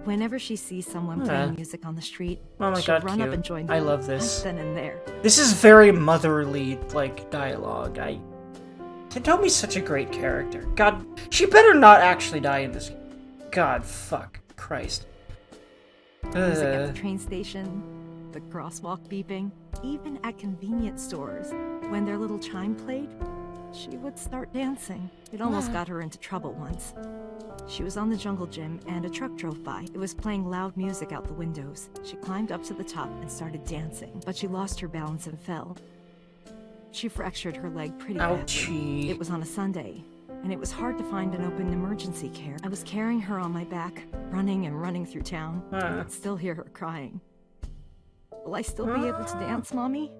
Whenever she sees someone playing music on the street, oh my she'll God, run cute. up and join I them. love this. Then and there. This is very motherly, like, dialogue. Hitomi's such a great character. God, she better not actually die in this. God, fuck. Christ. Music at the train station, the crosswalk beeping, even at convenience stores, when their little chime played, she would start dancing. It almost got her into trouble once. She was on the jungle gym and a truck drove by. It was playing loud music out the windows. She climbed up to the top and started dancing, but she lost her balance and fell. She fractured her leg pretty badly. Ouchie. It was on a Sunday, and it was hard to find an open emergency care. I was carrying her on my back, running and running through town. I could still hear her crying. Will I still be able to dance, Mommy?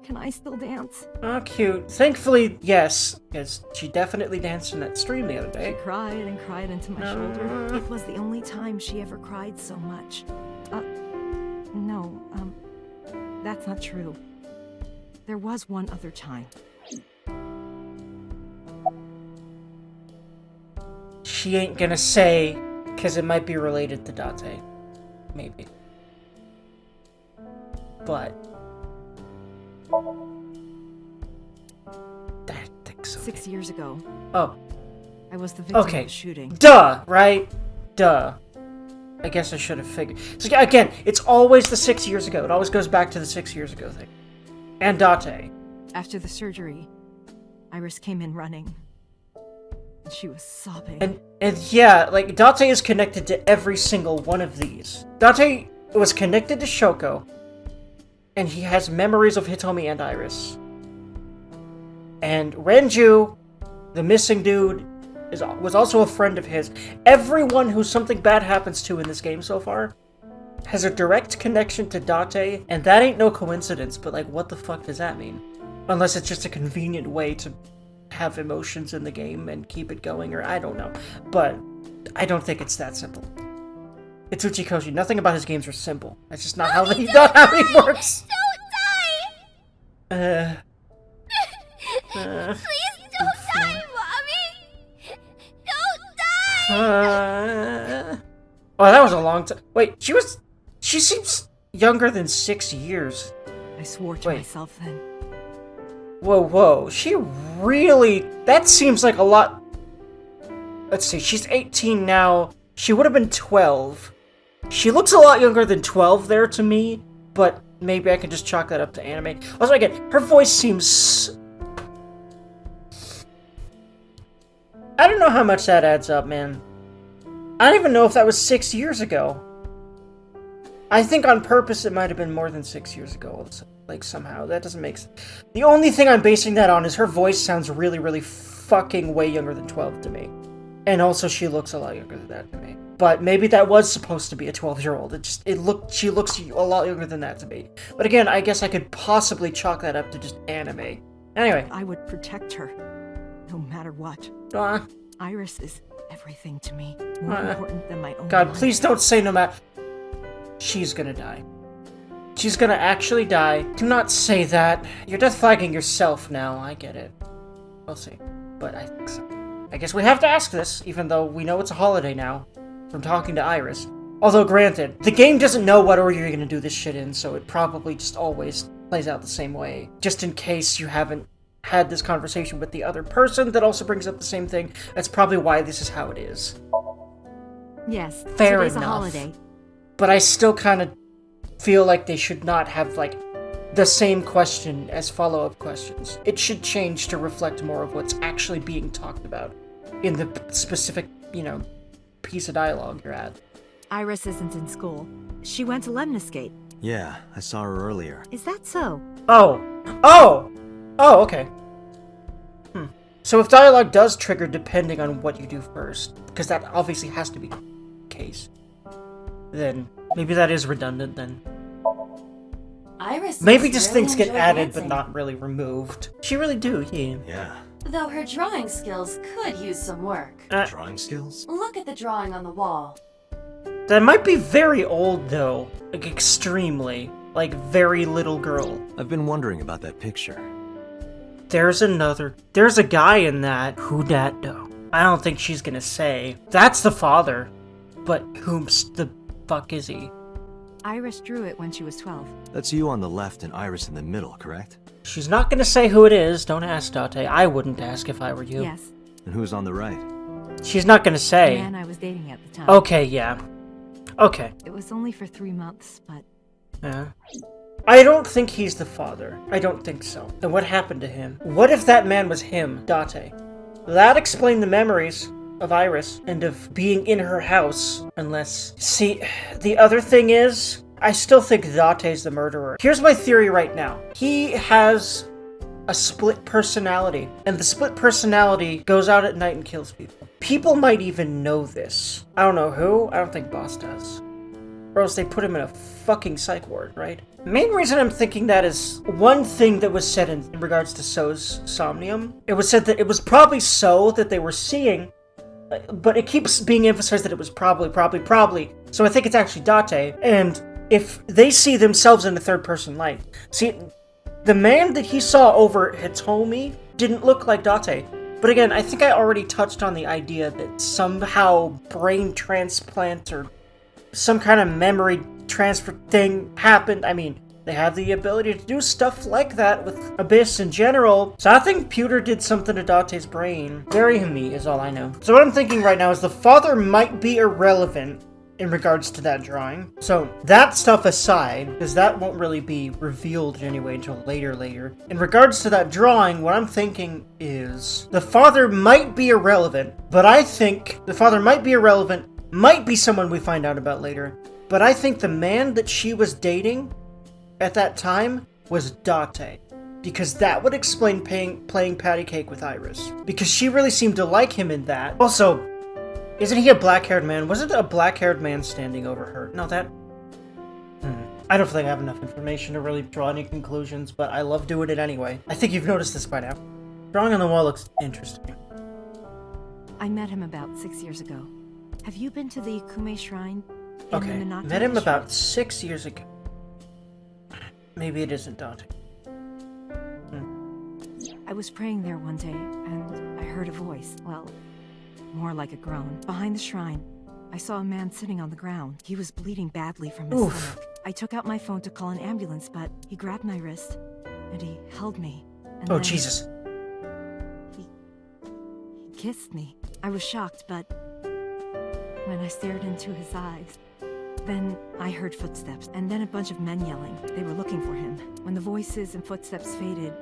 Can I still dance? Oh, cute. Thankfully, yes, because she definitely danced in that stream the other day. She cried and cried into my shoulder. It was the only time she ever cried so much. No, that's not true. There was one other time. She ain't gonna say, because it might be related to Date. Maybe. But... I think so. 6 years ago. Oh. I was the victim Okay. of the shooting. Duh, right? Duh. I guess I should have figured. So again, it's always the 6 years ago. It always goes back to the 6 years ago thing. And Date. After the surgery, Iris came in running. And she was sobbing. And yeah, like, Date is connected to every single one of these. Date was connected to Shoko. And he has memories of Hitomi and Iris. And Renju, the missing dude, was also a friend of his. Everyone who something bad happens to in this game so far has a direct connection to Date, and that ain't no coincidence, but like, what the fuck does that mean? Unless it's just a convenient way to have emotions in the game and keep it going, or I don't know. But I don't think it's that simple. It's UCHIKOSHI. Nothing about his games are simple. That's just not how he works. Don't die! Please don't die, Mommy! Don't die! Oh, that was a long time. Wait, she seems younger than 6 years. I swore to myself then. Whoa. She really... That seems like a lot... Let's see, she's 18 now. She would have been 12. She looks a lot younger than 12 there to me, but maybe I can just chalk that up to anime. Also, again, her voice seems... I don't know how much that adds up, man. I don't even know if that was 6 years ago. I think on purpose it might have been more than 6 years ago. Like, somehow. That doesn't make sense. The only thing I'm basing that on is her voice sounds really, really fucking way younger than 12 to me. And also, she looks a lot younger than that to me. But maybe that was supposed to be a 12-year-old. She looks a lot younger than that to me. But again, I guess I could possibly chalk that up to just anime. Anyway. I would protect her, no matter what. Iris is everything to me. More important than my own God, life. please don't say no matter... She's gonna die. She's gonna actually die. Do not say that. You're death flagging yourself now. I get it. We'll see. But I think so. I guess we have to ask this, even though we know it's a holiday now, from talking to Iris. Although, granted, the game doesn't know what order you're gonna do this shit in, so it probably just always plays out the same way. Just in case you haven't had this conversation with the other person that also brings up the same thing, that's probably why this is how it is. Yes, fair today's enough. A holiday. But I still kind of feel like they should not have, like, the same question as follow-up questions. It should change to reflect more of what's actually being talked about in the specific, piece of dialogue you're at. Iris isn't in school. She went to Lemniscate. Yeah, I saw her earlier. Is that so? Oh, okay. So if dialogue does trigger depending on what you do first, because that obviously has to be the case, then maybe that is redundant then. Iris Maybe just really things get enjoyed added dancing, but not really removed. She really do, yeah. Yeah. though her drawing skills could use some work. Drawing skills? Look at the drawing on the wall. That might be very old though. Like extremely. Like very little girl. I've been wondering about that picture. There's a guy in that. Who dat though? I don't think she's gonna say. That's the father. But whom's the fuck is he? Iris drew it when she was 12. That's you on the left and Iris in the middle, correct? She's not gonna say who it is. Don't ask Date. I wouldn't ask if I were you. Yes. And who's on the right? She's not gonna The say. man I was dating at the time. Okay, yeah. Okay. It was only for 3 months, but Yeah. I don't think he's the father. I don't think so. And what happened to him? What if that man was him, Date? That explained the memories of Iris and of being in her house, unless... See, the other thing is, I still think Date's the murderer. Here's my theory right now. He has a split personality, and the split personality goes out at night and kills people. People might even know this. I don't know who. I don't think Boss does. Or else they put him in a fucking psych ward, right? Main reason I'm thinking that is one thing that was said in regards to So's somnium. It was said that it was probably So that they were seeing, but it keeps being emphasized that it was probably. So I think it's actually Date, and if they see themselves in the third person light. See, the man that he saw over Hitomi didn't look like Date. But again, I think I already touched on the idea that somehow brain transplant or some kind of memory transfer thing happened. I mean, they have the ability to do stuff like that with Abyss in general. So I think Pewter did something to Date's brain. Very me is all I know. So what I'm thinking right now is the father might be irrelevant in regards to that drawing. So that stuff aside, because that won't really be revealed anyway until later. In regards to that drawing, what I'm thinking is the father might be irrelevant, but I think the father might be irrelevant, might be someone we find out about later, but I think the man that she was dating at that time was Date, because that would explain playing patty cake with Iris, because she really seemed to like him in that. Also, isn't he a black-haired man? Wasn't a black-haired man standing over her? No, that... I don't think I have enough information to really draw any conclusions, but I love doing it anyway. I think you've noticed this by now. Drawing on the wall looks interesting. I met him about 6 years ago. Have you been to the Ikume Shrine? Okay, met him about 6 years ago. Maybe it isn't Date. I was praying there one day, and I heard a voice. Well, more like a groan. Behind the shrine, I saw a man sitting on the ground. He was bleeding badly from his stomach. I took out my phone to call an ambulance, but he grabbed my wrist, and he held me. And then Jesus. He kissed me. I was shocked, but when I stared into his eyes, then I heard footsteps, and then a bunch of men yelling. They were looking for him. When the voices and footsteps faded,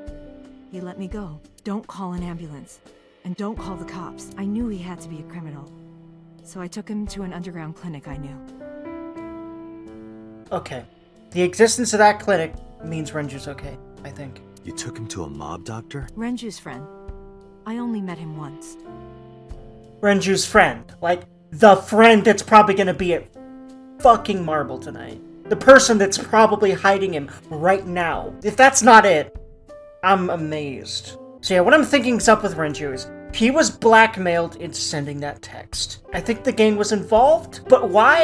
he let me go. Don't call an ambulance. And don't call the cops. I knew he had to be a criminal. So I took him to an underground clinic I knew. Okay. The existence of that clinic means Renju's okay, I think. You took him to a mob doctor? Renju's friend. I only met him once. Renju's friend. Like, the friend that's probably gonna be at fucking Marble tonight. The person that's probably hiding him right now. If that's not it, I'm amazed. So yeah, what I'm thinking's up with Renju is he was blackmailed into sending that text. I think the gang was involved, but why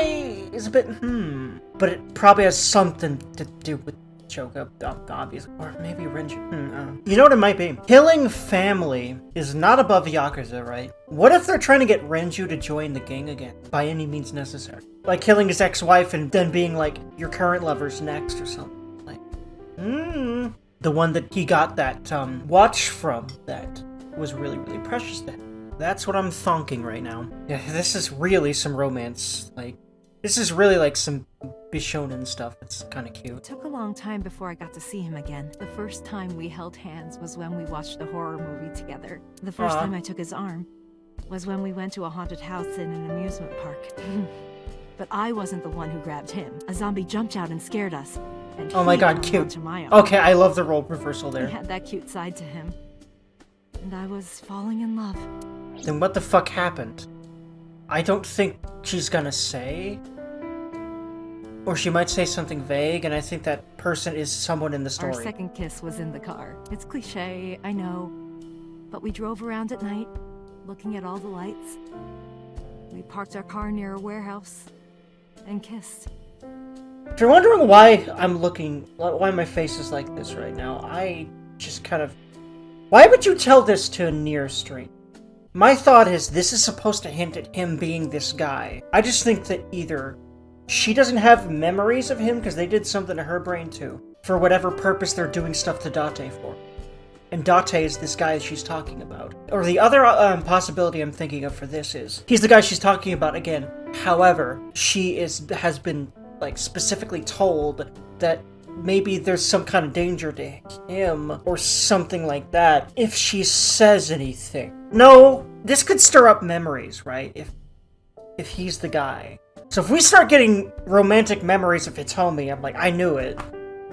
is a bit But it probably has something to do with Choka, obviously. Or maybe Renju. You know what it might be? Killing family is not above Yakuza, right? What if they're trying to get Renju to join the gang again, by any means necessary? Like killing his ex-wife and then being like, your current lover's next or something. Like, the one that he got that watch from that was really, really precious to him. That's what I'm thonking right now. Yeah, this is really some romance. Like, this is really like some Bishonen stuff. It's kind of cute. It took a long time before I got to see him again. The first time we held hands was when we watched a horror movie together. The first time I took his arm was when we went to a haunted house in an amusement park. But I wasn't the one who grabbed him. A zombie jumped out and scared us. And oh my god, cute. Okay, I love the role reversal there. He had that cute side to him. And I was falling in love. Then what the fuck happened? I don't think she's gonna say. Or she might say something vague, and I think that person is someone in the story. Our second kiss was in the car. It's cliche, I know. But we drove around at night, looking at all the lights. We parked our car near a warehouse and kissed. If you're wondering why why my face is like this right now, I just kind of... Why would you tell this to a near stream? My thought is this is supposed to hint at him being this guy. I just think that either she doesn't have memories of him because they did something to her brain too, for whatever purpose they're doing stuff to Date for. And Date is this guy she's talking about. Or the other possibility I'm thinking of for this is, he's the guy she's talking about again. However, she has been like specifically told that maybe there's some kind of danger to him or something like that if she says anything. No, this could stir up memories, right? If he's the guy. So if we start getting romantic memories of Hitomi, I'm like, I knew it.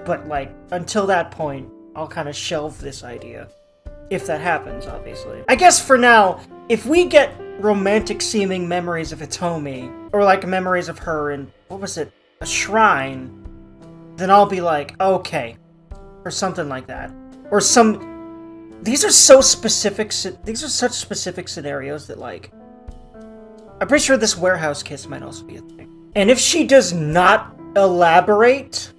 But, like, until that point, I'll kind of shelve this idea. If that happens, obviously. I guess for now, if we get romantic-seeming memories of Hitomi, or, like, memories of her in, what was it, a shrine, then I'll be like, okay. Or something like that. Or some... These are so specific... These are such specific scenarios that, like... I'm pretty sure this warehouse kiss might also be a thing. And if she does not elaborate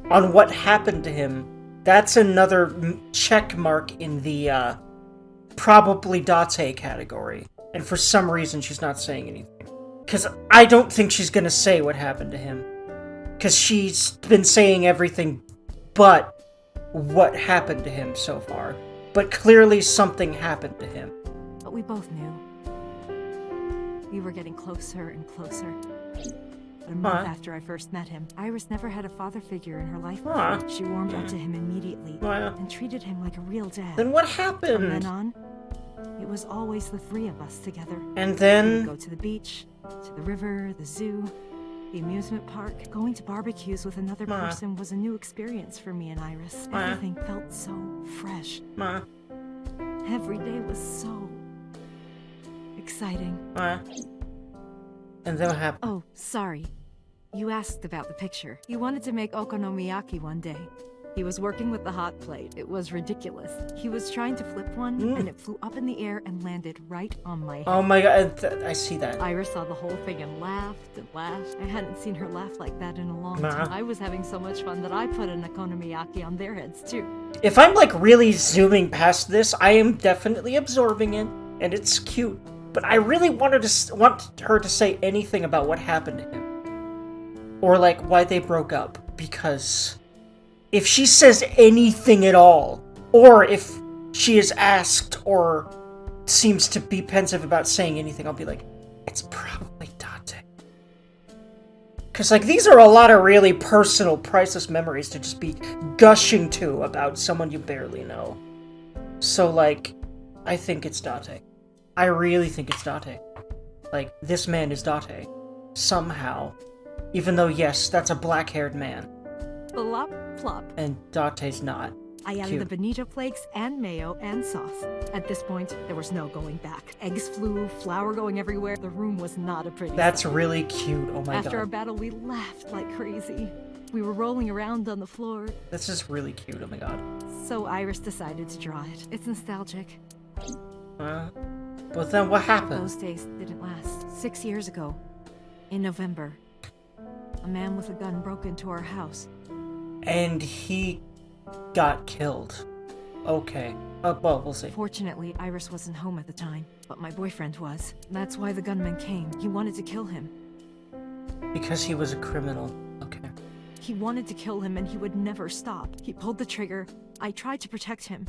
on what happened to him, that's another check mark in the, probably Date category. And for some reason, she's not saying anything. Because I don't think she's gonna say what happened to him. Because she's been saying everything but what happened to him so far. But clearly something happened to him. But we both knew. We were getting closer and closer. But a month after I first met him, Iris never had a father figure in her life before. She warmed up to him immediately and treated him like a real dad. Then what happened? From then on, it was always the three of us together. And then... We'd go to the beach, to the river, the zoo, the amusement park. Going to barbecues with another person was a new experience for me and Iris. Everything felt so fresh. Every day was so... exciting. And then what happened? Oh, sorry. You asked about the picture. He wanted to make okonomiyaki one day. He was working with the hot plate. It was ridiculous. He was trying to flip one, and it flew up in the air and landed right on my head. Oh my god, I see that. Iris saw the whole thing and laughed and laughed. I hadn't seen her laugh like that in a long time. I was having so much fun that I put an okonomiyaki on their heads, too. If I'm, like, really zooming past this, I am definitely absorbing it, and it's cute. But I really want her to say anything about what happened to him. Or, like, why they broke up. Because if she says anything at all, or if she is asked or seems to be pensive about saying anything, I'll be like, it's probably Date. Because, like, these are a lot of really personal, priceless memories to just be gushing to about someone you barely know. So, like, I think it's Date. I really think it's Date. Like, this man is Date. Somehow. Even though, yes, that's a black-haired man. Flop, flop. And Date's not. I added the bonito flakes and mayo and sauce. At this point, there was no going back. Eggs flew, flour going everywhere. The room was not a pretty That's sight. really cute. Oh my god. After our battle, we laughed like crazy. We were rolling around on the floor. This is really cute. Oh my god. So Iris decided to draw it. It's nostalgic. But then what happened? Those days didn't last. 6 years ago, in November, a man with a gun broke into our house. And he got killed. Okay. Well, we'll see. Fortunately, Iris wasn't home at the time, but my boyfriend was. That's why the gunman came. He wanted to kill him. Because he was a criminal. Okay. He wanted to kill him and he would never stop. He pulled the trigger. I tried to protect him.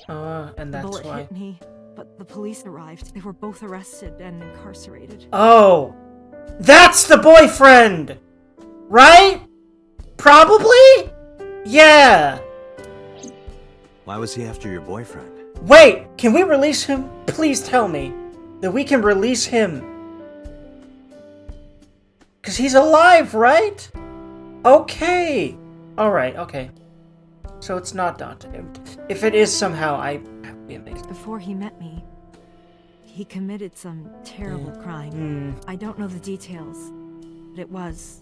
And that's the bullet why. hit me, but the police arrived. They were both arrested and incarcerated. Oh! That's the boyfriend! Right? Probably? Yeah. Why was he after your boyfriend? Wait, can we release him? Please tell me that we can release him. Because he's alive, right? Okay. Alright, okay. So it's not Date. If it is somehow, I would be amazed. Before he met me, he committed some terrible crime. I don't know the details, but it was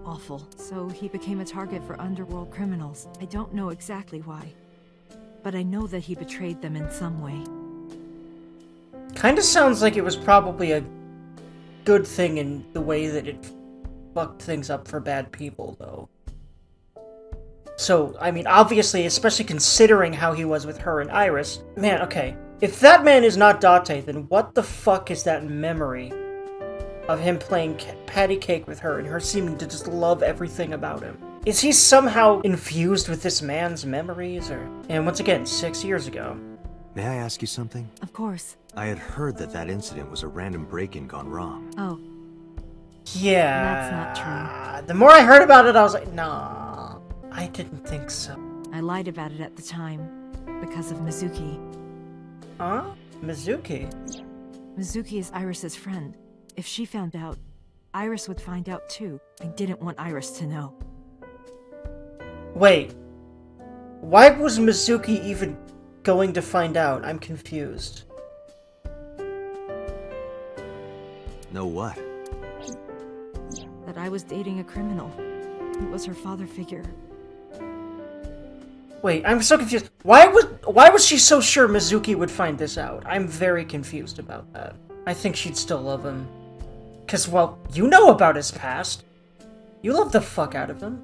awful. So he became a target for underworld criminals. I don't know exactly why, but I know that he betrayed them in some way. Kinda sounds like it was probably a good thing in the way that it fucked things up for bad people, though. So, I mean, obviously, especially considering how he was with her and Iris, man, okay. If that man is not Date, then what the fuck is that memory of him playing patty cake with her and her seeming to just love everything about him? Is he somehow infused with this man's memories, or... And once again, 6 years ago. May I ask you something? Of course. I had heard that incident was a random break-in gone wrong. Oh. Yeah. That's not true. The more I heard about it, I was like, nah. I didn't think so. I lied about it at the time because of Mizuki. Huh? Mizuki? Mizuki is Iris's friend. If she found out, Iris would find out too. I didn't want Iris to know. Wait. Why was Mizuki even going to find out? I'm confused. Know what? That I was dating a criminal. It was her father figure. Wait, I'm so confused. Why was she so sure Mizuki would find this out? I'm very confused about that. I think she'd still love him. 'Cause, well, you know about his past. You love the fuck out of him.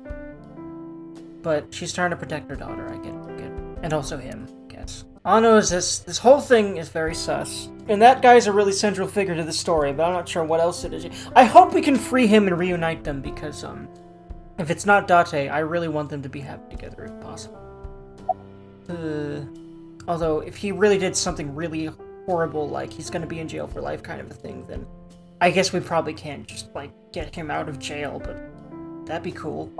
But she's trying to protect her daughter, I get it. And also him, I guess. All I know is this whole thing is very sus. And that guy's a really central figure to the story, but I'm not sure what else it is. I hope we can free him and reunite them, because, if it's not Date, I really want them to be happy together if possible. Although, if he really did something really horrible, like he's gonna be in jail for life kind of a thing, then I guess we probably can't just, like, get him out of jail, but that'd be cool.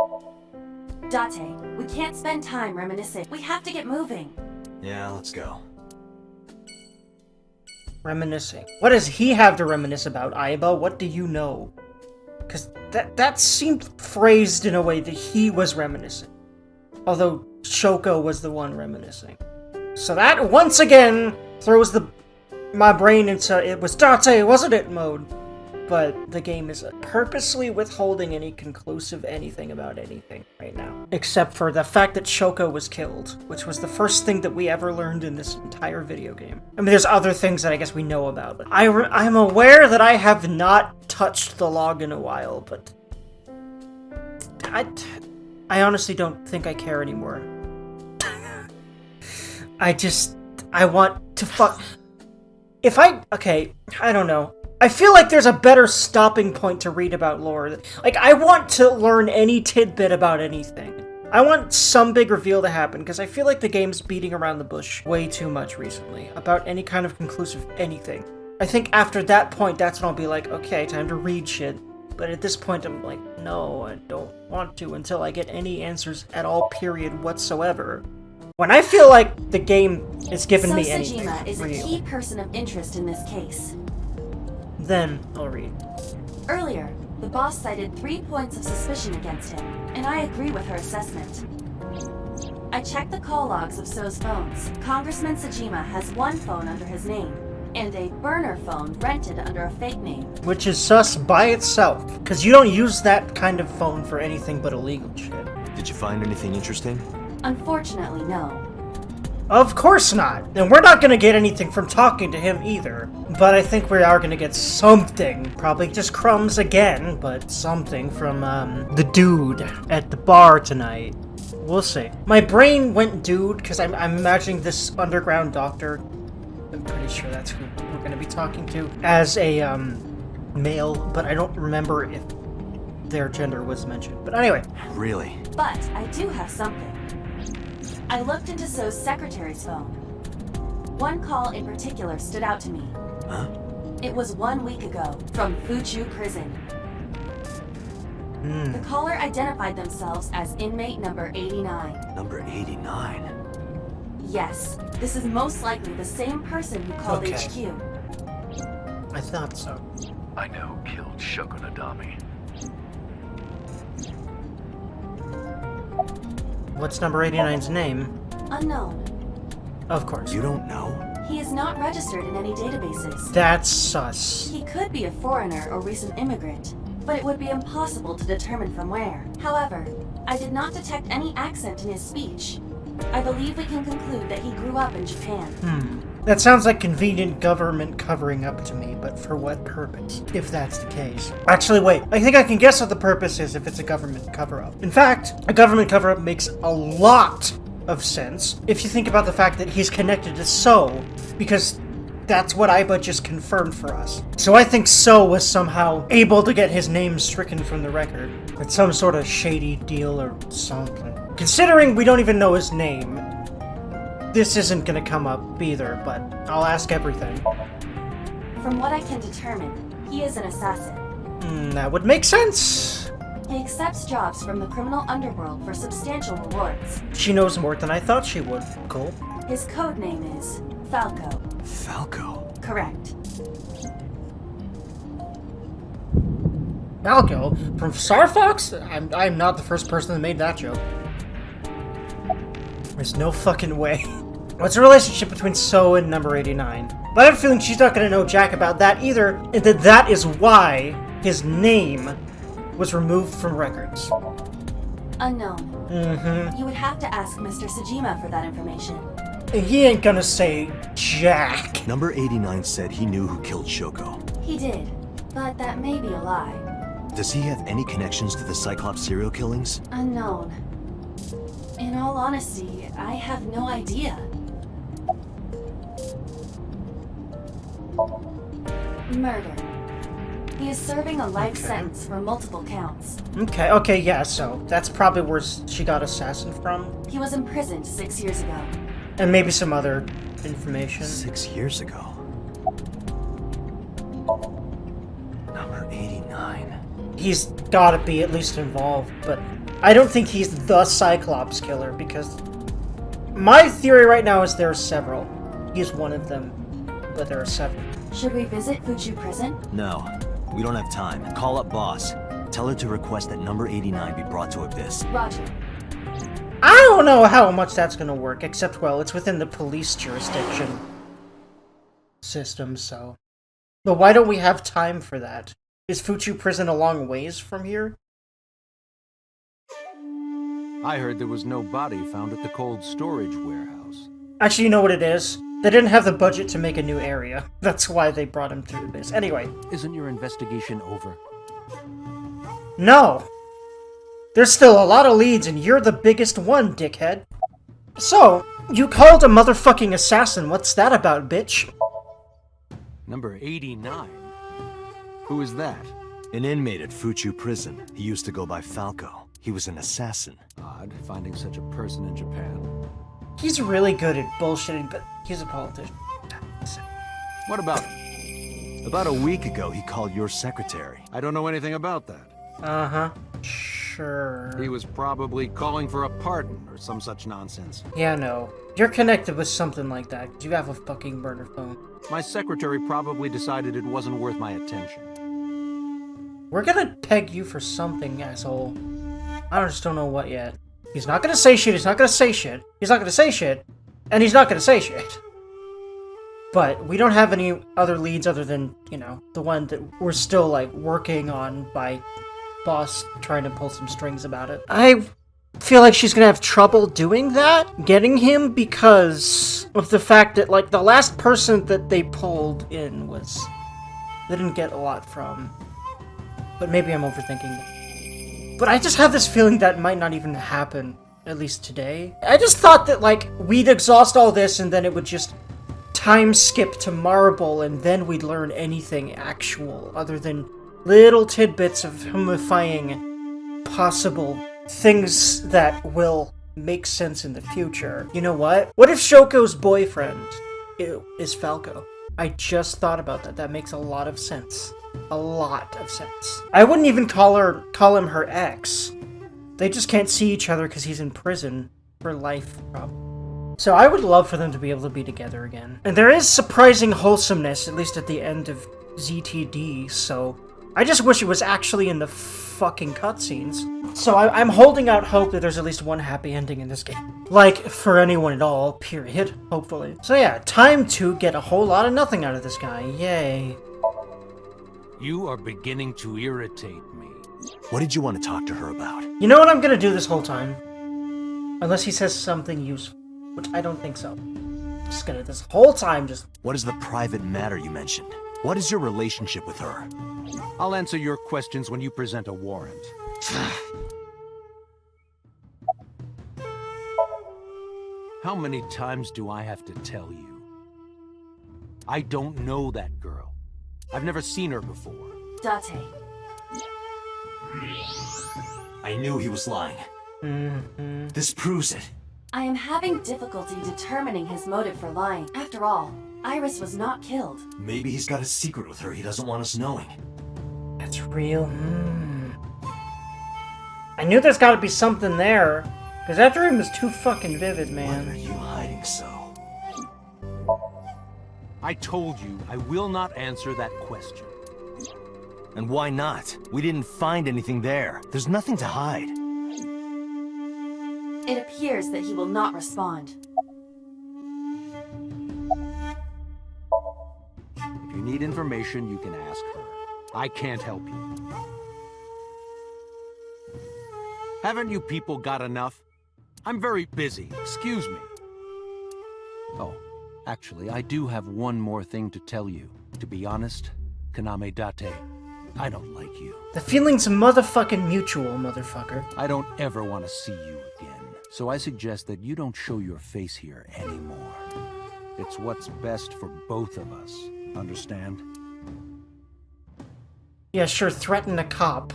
Date, we can't spend time reminiscing. We have to get moving. Yeah, let's go. Reminiscing. What does he have to reminisce about, Aiba? What do you know? Because that seemed phrased in a way that he was reminiscing. Although Shoko was the one reminiscing. So that, once again, throws my brain into it was Date, wasn't it mode. But the game is purposely withholding any conclusive anything about anything right now. Except for the fact that Shoko was killed, which was the first thing that we ever learned in this entire video game. I mean, there's other things that I guess we know about, but I'm aware that I have not touched the log in a while, but I honestly don't think I care anymore. I want to fuck... Okay, I don't know. I feel like there's a better stopping point to read about lore. Like, I want to learn any tidbit about anything. I want some big reveal to happen, because I feel like the game's beating around the bush way too much recently about any kind of conclusive anything. I think after that point, that's when I'll be like, okay, time to read shit. But at this point, I'm like, no, I don't want to until I get any answers at all, period, whatsoever. When I feel like the game is giving me anything Jima is a real, key person of interest in this case. then I'll read. Earlier, the boss cited 3 points of suspicion against him, and I agree with her assessment. I checked the call logs of So's phones. Congressman Sejima has one phone under his name, and a burner phone rented under a fake name. Which is sus by itself, because you don't use that kind of phone for anything but illegal shit. Did you find anything interesting? Unfortunately, no. Of course not! And we're not gonna get anything from talking to him either. But I think we are gonna get something. Probably just crumbs again, but something from, the dude at the bar tonight. We'll see. My brain went dude, because I'm imagining this underground doctor. I'm pretty sure that's who we're gonna be talking to. As a, male, but I don't remember if their gender was mentioned. But anyway. Really? But I do have something. I looked into So's secretary's phone. One call in particular stood out to me. Huh? It was 1 week ago, from Fuchu Prison. The caller identified themselves as inmate number 89. Number 89? Yes, this is most likely the same person who called Okay. HQ. I thought so. I know who killed Shogunadami. What's number 89's name? Unknown. Of course. You don't know? He is not registered in any databases. That's sus. He could be a foreigner or recent immigrant, but it would be impossible to determine from where. However, I did not detect any accent in his speech. I believe we can conclude that he grew up in Japan. That sounds like convenient government covering up to me, but for what purpose, if that's the case? Actually, wait, I think I can guess what the purpose is if it's a government cover-up. In fact, a government cover-up makes a lot of sense if you think about the fact that he's connected to So, because that's what Aiba just confirmed for us. So I think So was somehow able to get his name stricken from the record. It's some sort of shady deal or something. Considering we don't even know his name, this isn't gonna come up either, but I'll ask everything. From what I can determine, he is an assassin. That would make sense. He accepts jobs from the criminal underworld for substantial rewards. She knows more than I thought she would. Cool. His code name is Falco. Falco? Correct. Falco? From Star Fox? I'm not the first person that made that joke. There's no fucking way. What's the relationship between So and number 89? But I have a feeling she's not gonna know jack about that either, and that is why his name was removed from records. Unknown. Mm-hmm. You would have to ask Mr. Sejima for that information. He ain't gonna say jack. Number 89 said he knew who killed Shoko. He did, but that may be a lie. Does he have any connections to the Cyclops serial killings? Unknown. In all honesty, I have no idea. Murder. He is serving a life sentence for multiple counts. Okay, yeah, so that's probably where she got assassin from. He was imprisoned 6 years ago. And maybe some other information. 6 years ago. Number 89. He's gotta be at least involved, but I don't think he's the Cyclops killer, because my theory right now is there are several. He's one of them, but there are several. Should we visit Fuchu Prison? No, we don't have time. Call up boss. Tell her to request that number 89 be brought to Abyss. Roger. I don't know how much that's gonna work, except, well, it's within the police jurisdiction system, so... But why don't we have time for that? Is Fuchu Prison a long ways from here? I heard there was no body found at the cold storage warehouse. Actually, you know what it is? They didn't have the budget to make a new area. That's why they brought him through this. Anyway. Isn't your investigation over? No! There's still a lot of leads, and you're the biggest one, dickhead. So, you called a motherfucking assassin. What's that about, bitch? Number 89? Who is that? An inmate at Fuchu Prison. He used to go by Falco. He was an assassin. Odd, finding such a person in Japan. He's really good at bullshitting, but he's a politician. What about him? About a week ago, he called your secretary. I don't know anything about that. Uh-huh. Sure. He was probably calling for a pardon or some such nonsense. Yeah, no. You're connected with something like that, 'cause you have a fucking burner phone. My secretary probably decided it wasn't worth my attention. We're gonna peg you for something, asshole. I just don't know what yet. He's not gonna say shit, he's not gonna say shit, he's not gonna say shit, and he's not gonna say shit. But we don't have any other leads other than, you know, the one that we're still, like, working on by boss trying to pull some strings about it. I feel like she's gonna have trouble doing that, getting him, because of the fact that, like, the last person that they pulled in was... they didn't get a lot from. But maybe I'm overthinking it. But I just have this feeling that might not even happen, at least today. I just thought that, like, we'd exhaust all this and then it would just time skip to Marble and then we'd learn anything actual other than little tidbits of humifying possible things that will make sense in the future. You know what? What if Shoko's boyfriend is Falco? I just thought about that. That makes a lot of sense. A lot of sense. I wouldn't even call him her ex. They just can't see each other because he's in prison for life, probably. So I would love for them to be able to be together again. And there is surprising wholesomeness, at least at the end of ZTD, so I just wish it was actually in the fucking cutscenes. So I'm holding out hope that there's at least one happy ending in this game. Like, for anyone at all, period, hopefully. So yeah, time to get a whole lot of nothing out of this guy, yay. You are beginning to irritate me. What did you want to talk to her about? You know what I'm gonna do this whole time? Unless he says something useful, which I don't think so. Just gonna, this whole time, just... What is the private matter you mentioned? What is your relationship with her? I'll answer your questions when you present a warrant. How many times do I have to tell you? I don't know that girl. I've never seen her before. Date. I knew he was lying. This proves it. I am having difficulty determining his motive for lying. After all, Iris was not killed. Maybe he's got a secret with her he doesn't want us knowing. That's real. I knew there's gotta be something there. Because that dream is too fucking vivid, man. What are you hiding so? I told you I will not answer that question. And why not? We didn't find anything there. There's nothing to hide. It appears that he will not respond. If you need information, you can ask her. I can't help you. Haven't you people got enough? I'm very busy. Excuse me. Oh, actually, I do have one more thing to tell you. To be honest, Kaname Date, I don't like you. The feeling's motherfucking mutual, motherfucker. I don't ever want to see you again. So I suggest that you don't show your face here anymore. It's what's best for both of us. Understand? Yeah, sure, threaten a cop.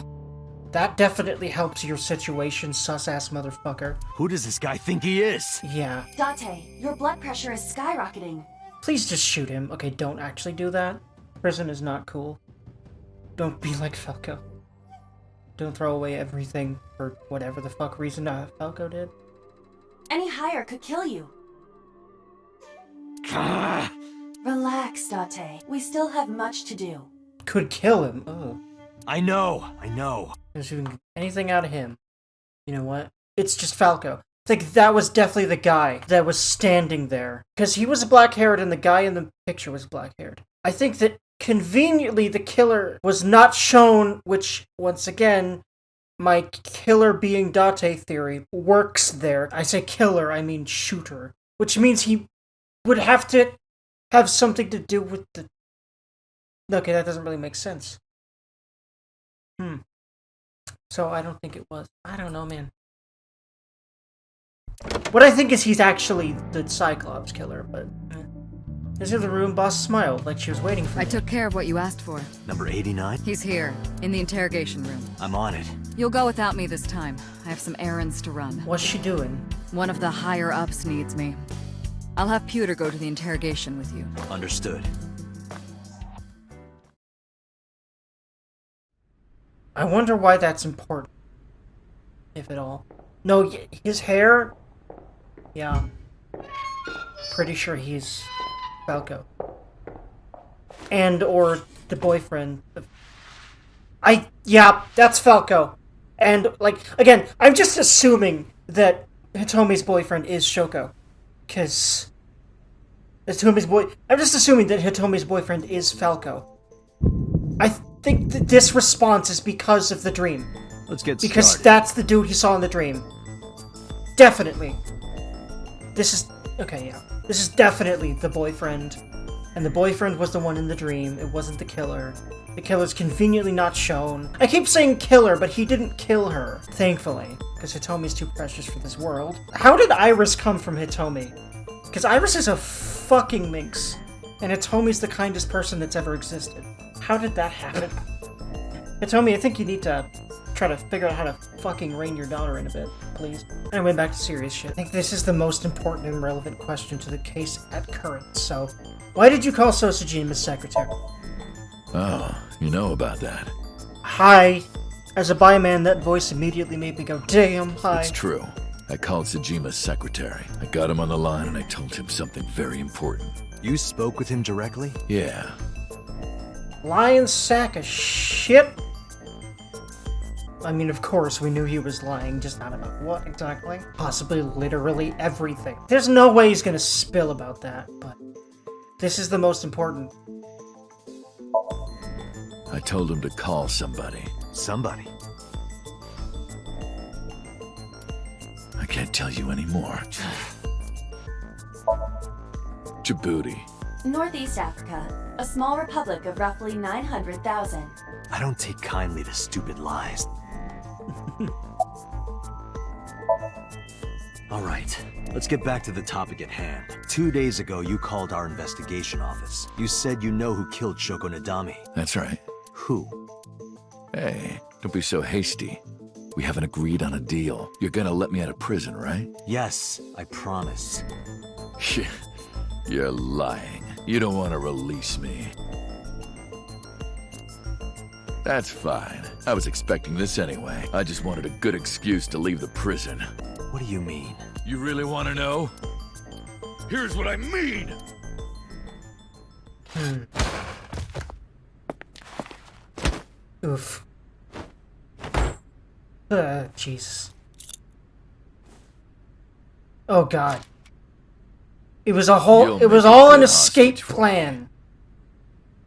That definitely helps your situation, sus-ass motherfucker. Who does this guy think he is? Yeah. Date, your blood pressure is skyrocketing. Please just shoot him. Okay, don't actually do that. Prison is not cool. Don't be like Falco. Don't throw away everything for whatever the fuck reason Falco did. Any higher could kill you. Relax, Date. We still have much to do. Could kill him. Ugh. I know. If you can get anything out of him, you know what? It's just Falco. I think that was definitely the guy that was standing there. Because he was black-haired and the guy in the picture was black-haired. I think that conveniently the killer was not shown, which, once again, my killer being Date theory works there. I say killer, I mean shooter. Which means he would have to have something to do with the... Okay, that doesn't really make sense. So I don't think it was. I don't know, man. What I think is he's actually the Cyclops killer, but... This is the room. Boss smiled, like she was waiting for me. I took care of what you asked for. Number 89? He's here, in the interrogation room. I'm on it. You'll go without me this time. I have some errands to run. What's she doing? One of the higher-ups needs me. I'll have Pewter go to the interrogation with you. Understood. I wonder why that's important. If at all. No, his hair? Yeah. Pretty sure he's Falco. And or the boyfriend. Yeah, that's Falco. And, like, again, I'm just assuming that Hitomi's boyfriend is Shoko. Because... I'm just assuming that Hitomi's boyfriend is Falco. I think that this response is because of the dream. Let's get started. Because that's the dude he saw in the dream. Definitely. This is... Okay, yeah. This is definitely the boyfriend. And the boyfriend was the one in the dream. It wasn't the killer. The killer's conveniently not shown. I keep saying killer, but he didn't kill her. Thankfully. Because Hitomi's too precious for this world. How did Iris come from Hitomi? Because Iris is a fucking minx. And Hitomi's the kindest person that's ever existed. How did that happen? Hitomi, I think you need to try to figure out how to fucking rein your daughter in a bit, please. Anyway, back to serious shit. I think this is the most important and relevant question to the case at current, so... Why did you call Sosujima's secretary? Oh, you know about that. Hi. As a bi-man, that voice immediately made me go, damn, hi. It's true. I called Tsujima's secretary. I got him on the line and I told him something very important. You spoke with him directly? Yeah. Lying sack of shit? I mean, of course, we knew he was lying, just not about what exactly. Possibly literally everything. There's no way he's gonna spill about that, but... This is the most important. I told him to call somebody. Somebody? I can't tell you anymore. Djibouti. Northeast Africa, a small republic of roughly 900,000. I don't take kindly to stupid lies. All right, let's get back to the topic at hand. 2 days ago, you called our investigation office. You said you know who killed Shoko Nadami. That's right. Who? Hey, don't be so hasty. We haven't agreed on a deal. You're gonna let me out of prison, right? Yes, I promise. You're lying. You don't want to release me. That's fine. I was expecting this anyway. I just wanted a good excuse to leave the prison. What do you mean? You really want to know? Here's what I mean! Oof. Jesus. Oh god. It was a whole- it was all an escape plan.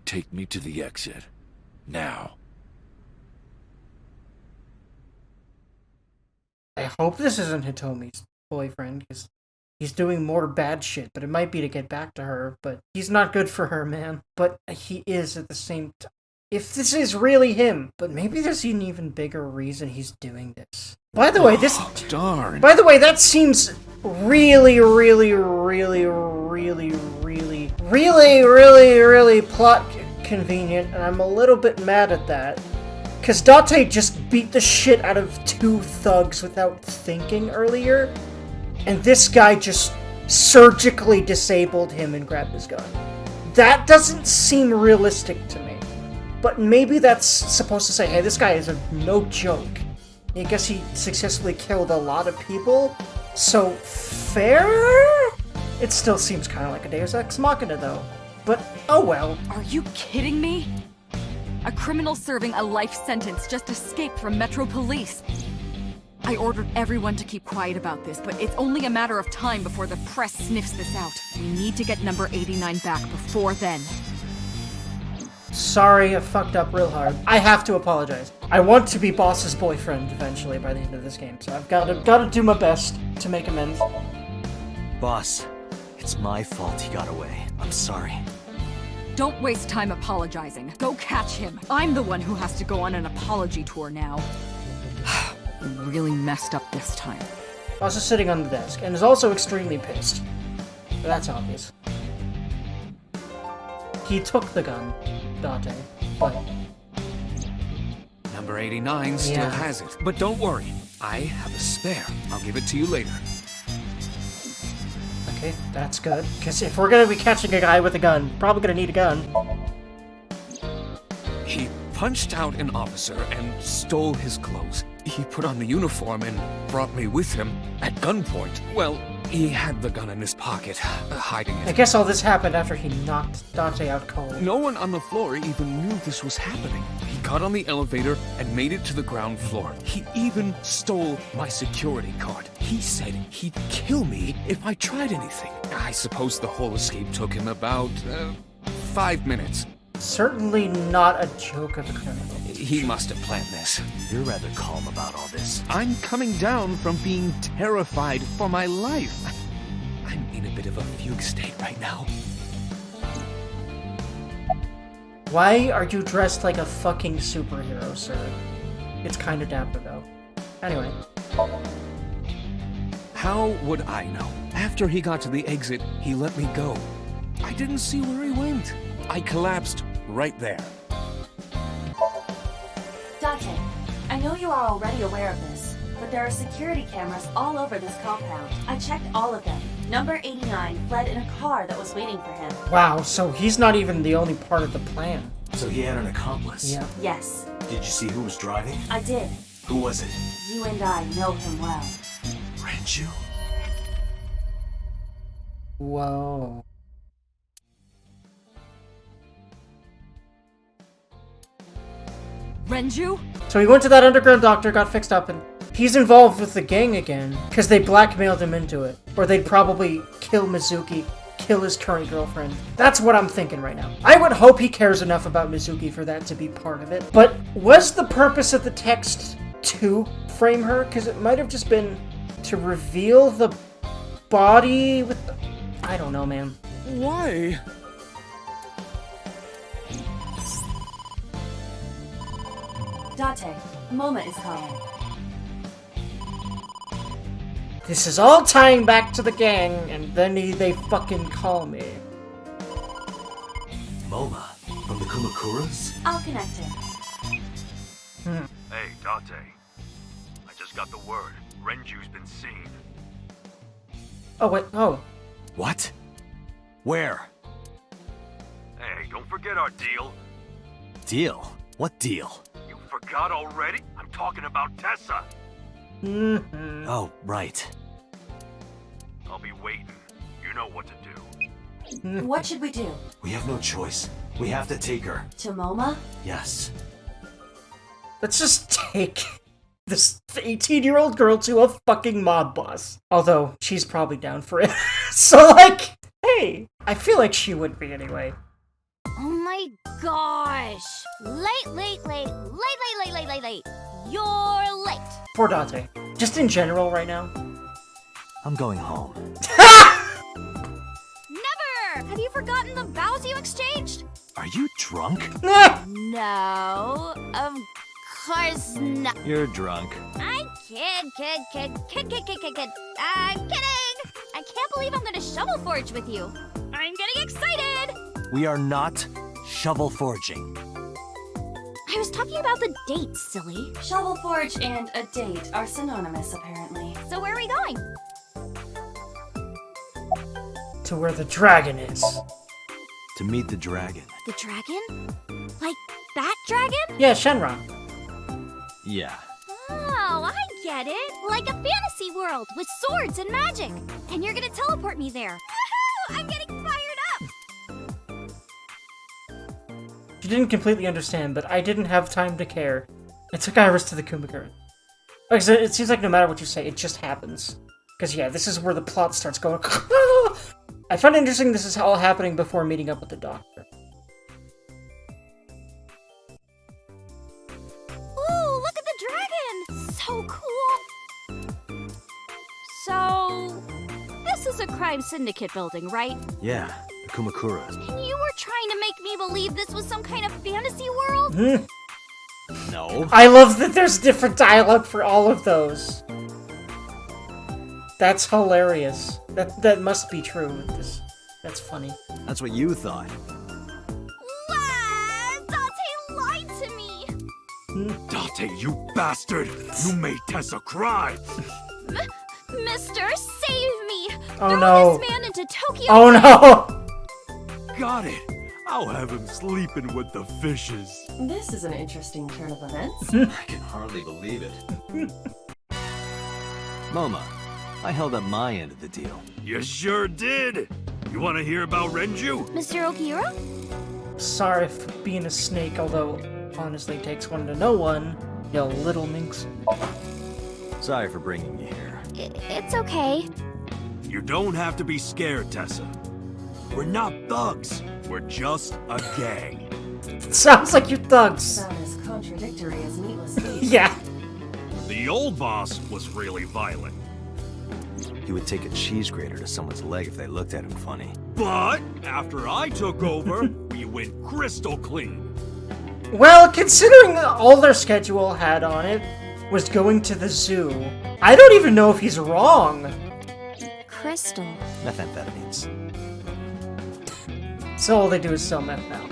Take me to the exit. Now. I hope this isn't Hitomi's boyfriend, because he's doing more bad shit, but it might be to get back to her, but he's not good for her, man. But he is at the same time. If this is really him, but maybe there's an even bigger reason he's doing this. By the way, this... Darn. By the way, that seems really plot convenient, and I'm a little bit mad at that. Because Date just beat the shit out of 2 thugs without thinking earlier, and this guy just surgically disabled him and grabbed his gun. That doesn't seem realistic to me. But maybe that's supposed to say, hey, this guy is no joke. I guess he successfully killed a lot of people, so fair? It still seems kind of like a Deus Ex Machina, though. But, oh well. Are you kidding me? A criminal serving a life sentence just escaped from Metro Police. I ordered everyone to keep quiet about this, but it's only a matter of time before the press sniffs this out. We need to get number 89 back before then. Sorry, I fucked up real hard. I have to apologize. I want to be Boss's boyfriend eventually by the end of this game, so I've got to do my best to make amends. Boss, it's my fault he got away. I'm sorry. Don't waste time apologizing. Go catch him. I'm the one who has to go on an apology tour now. We really messed up this time. Boss is sitting on the desk, and is also extremely pissed. But that's obvious. He took the gun, Date, but... Number 89 still has it. But don't worry, I have a spare. I'll give it to you later. Okay, that's good. Because if we're gonna be catching a guy with a gun, probably gonna need a gun. He punched out an officer and stole his clothes. He put on the uniform and brought me with him at gunpoint. Well, he had the gun in his pocket, hiding it. I guess all this happened after he knocked Date out cold. No one on the floor even knew this was happening. He got on the elevator and made it to the ground floor. He even stole my security card. He said he'd kill me if I tried anything. I suppose the whole escape took him about 5 minutes. Certainly not a joke of a criminal. He must have planned this. You're rather calm about all this. I'm coming down from being terrified for my life. I'm in a bit of a fugue state right now. Why are you dressed like a fucking superhero, sir? It's kind of dapper, though. Anyway. How would I know? After he got to the exit, he let me go. I didn't see where he went. I collapsed right there. Date, I know you are already aware of this, but there are security cameras all over this compound. I checked all of them. Number 89 fled in a car that was waiting for him. Wow, so he's not even the only part of the plan. So he had an accomplice? Yeah. Yes. Did you see who was driving? I did. Who was it? You and I know him well. Renju? Whoa. Renju? So he went to that underground doctor, got fixed up, and he's involved with the gang again, because they blackmailed him into it. Or they'd probably kill Mizuki, kill his current girlfriend. That's what I'm thinking right now. I would hope he cares enough about Mizuki for that to be part of it. But was the purpose of the text to frame her? Because it might have just been to reveal the body with the... I don't know, man. Why? Date, Moma is calling. This is all tying back to the gang, and then they fucking call me. Moma? From the Kumakuras? I'll connect him. Hey, Date. I just got the word. Renju's been seen. Oh, wait, oh. What? Where? Hey, don't forget our deal. Deal? What deal? forgot already? I'm talking about Tessa. Oh, right. I'll be waiting. You know what to do. What should we do? We have no choice. We have to take her. To MoMA? Yes. Let's just take this 18-year-old girl to a fucking mob boss. Although, she's probably down for it. So, like, hey, I feel like she would be anyway. Oh my gosh. Late. You're late. Poor Dante. Just in general right now. I'm going home. Never! Have you forgotten the vows you exchanged? Are you drunk? No, of course not. You're drunk. I kid. I'm kidding! I can't believe I'm gonna shovel forge with you. I'm getting excited! We are not shovel forging. I was talking about the date, silly. Shovel forge and a date are synonymous, apparently. So where are we going? To where the dragon is. To meet the dragon. The dragon? Like that dragon? Yeah, Shenron. Yeah. Oh, I get it. Like a fantasy world with swords and magic. And you're gonna teleport me there. Woohoo! I'm getting fired up! She didn't completely understand, but I didn't have time to care. I took Iris to the Kumakura. Like I said, it seems like no matter what you say, it just happens. Because yeah, this is where the plot starts going. I find it interesting this is all happening before meeting up with the doctor. Ooh, look at the dragon! So cool! So, this is a crime syndicate building, right? Yeah, the Kumakura. And you were trying to make me believe this was some kind of fantasy world? No. I love that there's different dialogue for all of those. That's hilarious. That must be true. That's funny. That's what you thought. Dante lied to me! Dante, you bastard! You made Tessa cry! Mister, save me! Oh Throw no! this man into Tokyo! Oh no! Got it! I'll have him sleeping with the fishes. This is an interesting turn of events. I can hardly believe it. MoMA, I held up my end of the deal. You sure did! You want to hear about Renju? Mr. Okiura? Sorry for being a snake, although honestly it takes one to know one. You little minx. Sorry for bringing you here. It's okay. You don't have to be scared, Tessa. We're not thugs. We're just a gang. Sounds like you're thugs. Sound as contradictory as meatless meat. Yeah. The old boss was really violent. He would take a cheese grater to someone's leg if they looked at him funny. But after I took over, we went crystal clean. Well, considering all their schedule had on it was going to the zoo, I don't even know if he's wrong. Crystal. Methamphetamines. So all they do is sell meth now.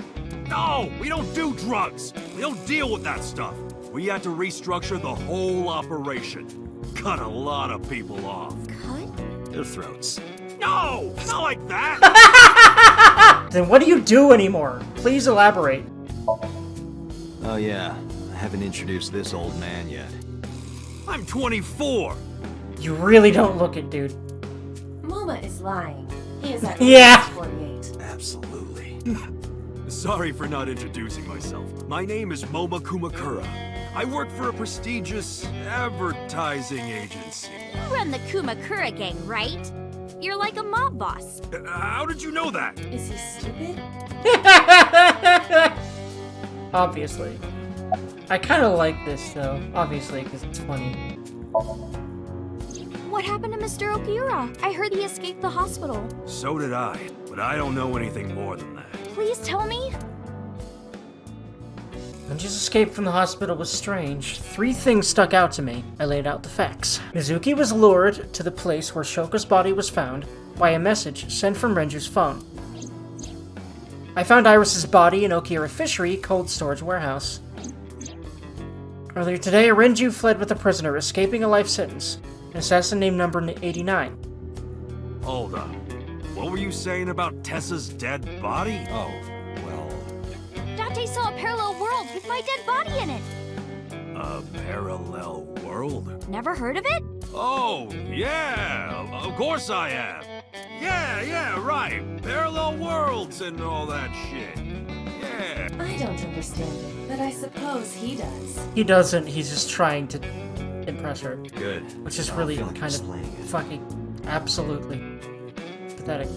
No, we don't do drugs. We don't deal with that stuff. We had to restructure the whole operation. Cut a lot of people off. Cut? Their throats. No, not like that. Then what do you do anymore? Please elaborate. Oh yeah, I haven't introduced this old man yet. I'm 24. You really don't look it, dude. MoMA is lying. He is at Yeah. least 48. Absolutely. Sorry for not introducing myself. My name is MoMA Kumakura. I work for a prestigious advertising agency. You run the Kumakura gang, right? You're like a mob boss. How did you know that? Is he stupid? Obviously. I kind of like this, though. Obviously, because it's funny. What happened to Mr. Okiura? I heard he escaped the hospital. So did I, but I don't know anything more than that. Please tell me. Renju's escape from the hospital was strange. 3 things stuck out to me. I laid out the facts. Mizuki was lured to the place where Shoko's body was found by a message sent from Renju's phone. I found Iris's body in Okiura Fishery cold storage warehouse. Earlier today, Renju fled with a prisoner, escaping a life sentence. An assassin named number 89. Hold up. What were you saying about Tessa's dead body? Oh, well... Dante saw a parallel world with my dead body in it. A parallel world? Never heard of it? Oh, yeah, of course I have. Yeah, right. Parallel worlds and all that shit. Yeah. I don't understand it, but I suppose he does. He doesn't, he's just trying to impress her. Good. Which is I really feel like kind of explaining it. fucking absolutely pathetic.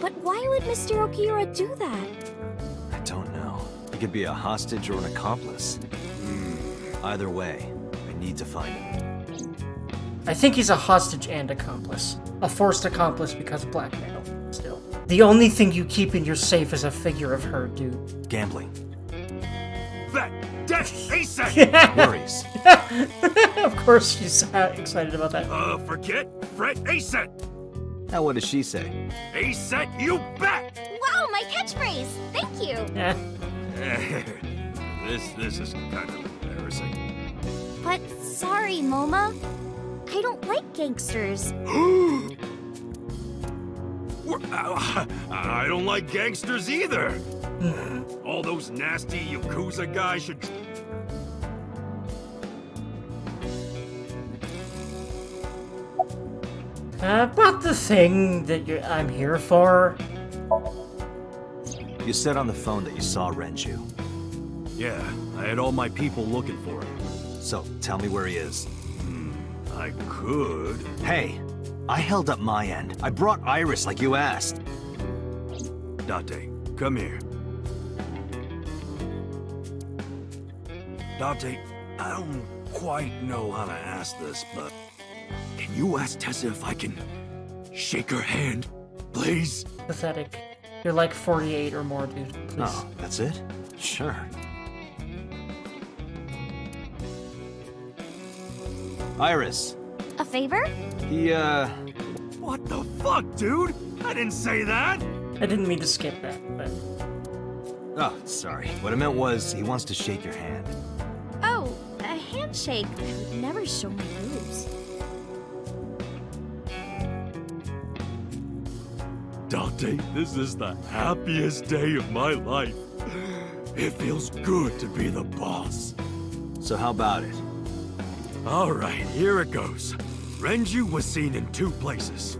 But why would Mr. Okiura do that? I don't know. He could be a hostage or an accomplice. Either way, I need to find him. I think he's a hostage and accomplice. A forced accomplice because of blackmail, still. The only thing you keep in your safe is a figure of her, dude. Gambling. Bet! Death! ASAP! Worries. Of course she's excited about that. Forget? Fret? ASAP! Now what does she say? ASAP, you bet! Wow, my catchphrase! Thank you! This is kind of embarrassing. But sorry, Moma. I don't like gangsters. I don't like gangsters either. All those nasty Yakuza guys should... About the thing that I'm here for. You said on the phone that you saw Renju. Yeah, I had all my people looking for him. So, tell me where he is. I could... Hey, I held up my end. I brought Iris like you asked. Date, come here. Date, I don't quite know how to ask this, but... Can you ask Tessa if I can shake her hand, please? Pathetic. You're like 48 or more, dude. Please. Oh, that's it? Sure. Iris. A favor? He, What the fuck, dude? I didn't say that! I didn't mean to skip that, but... Oh, sorry. What I meant was, he wants to shake your hand. Oh, a handshake. I would never show my boobs. Dante, this is the happiest day of my life. It feels good to be the boss. So how about it? All right, here it goes. Renju was seen in 2 places.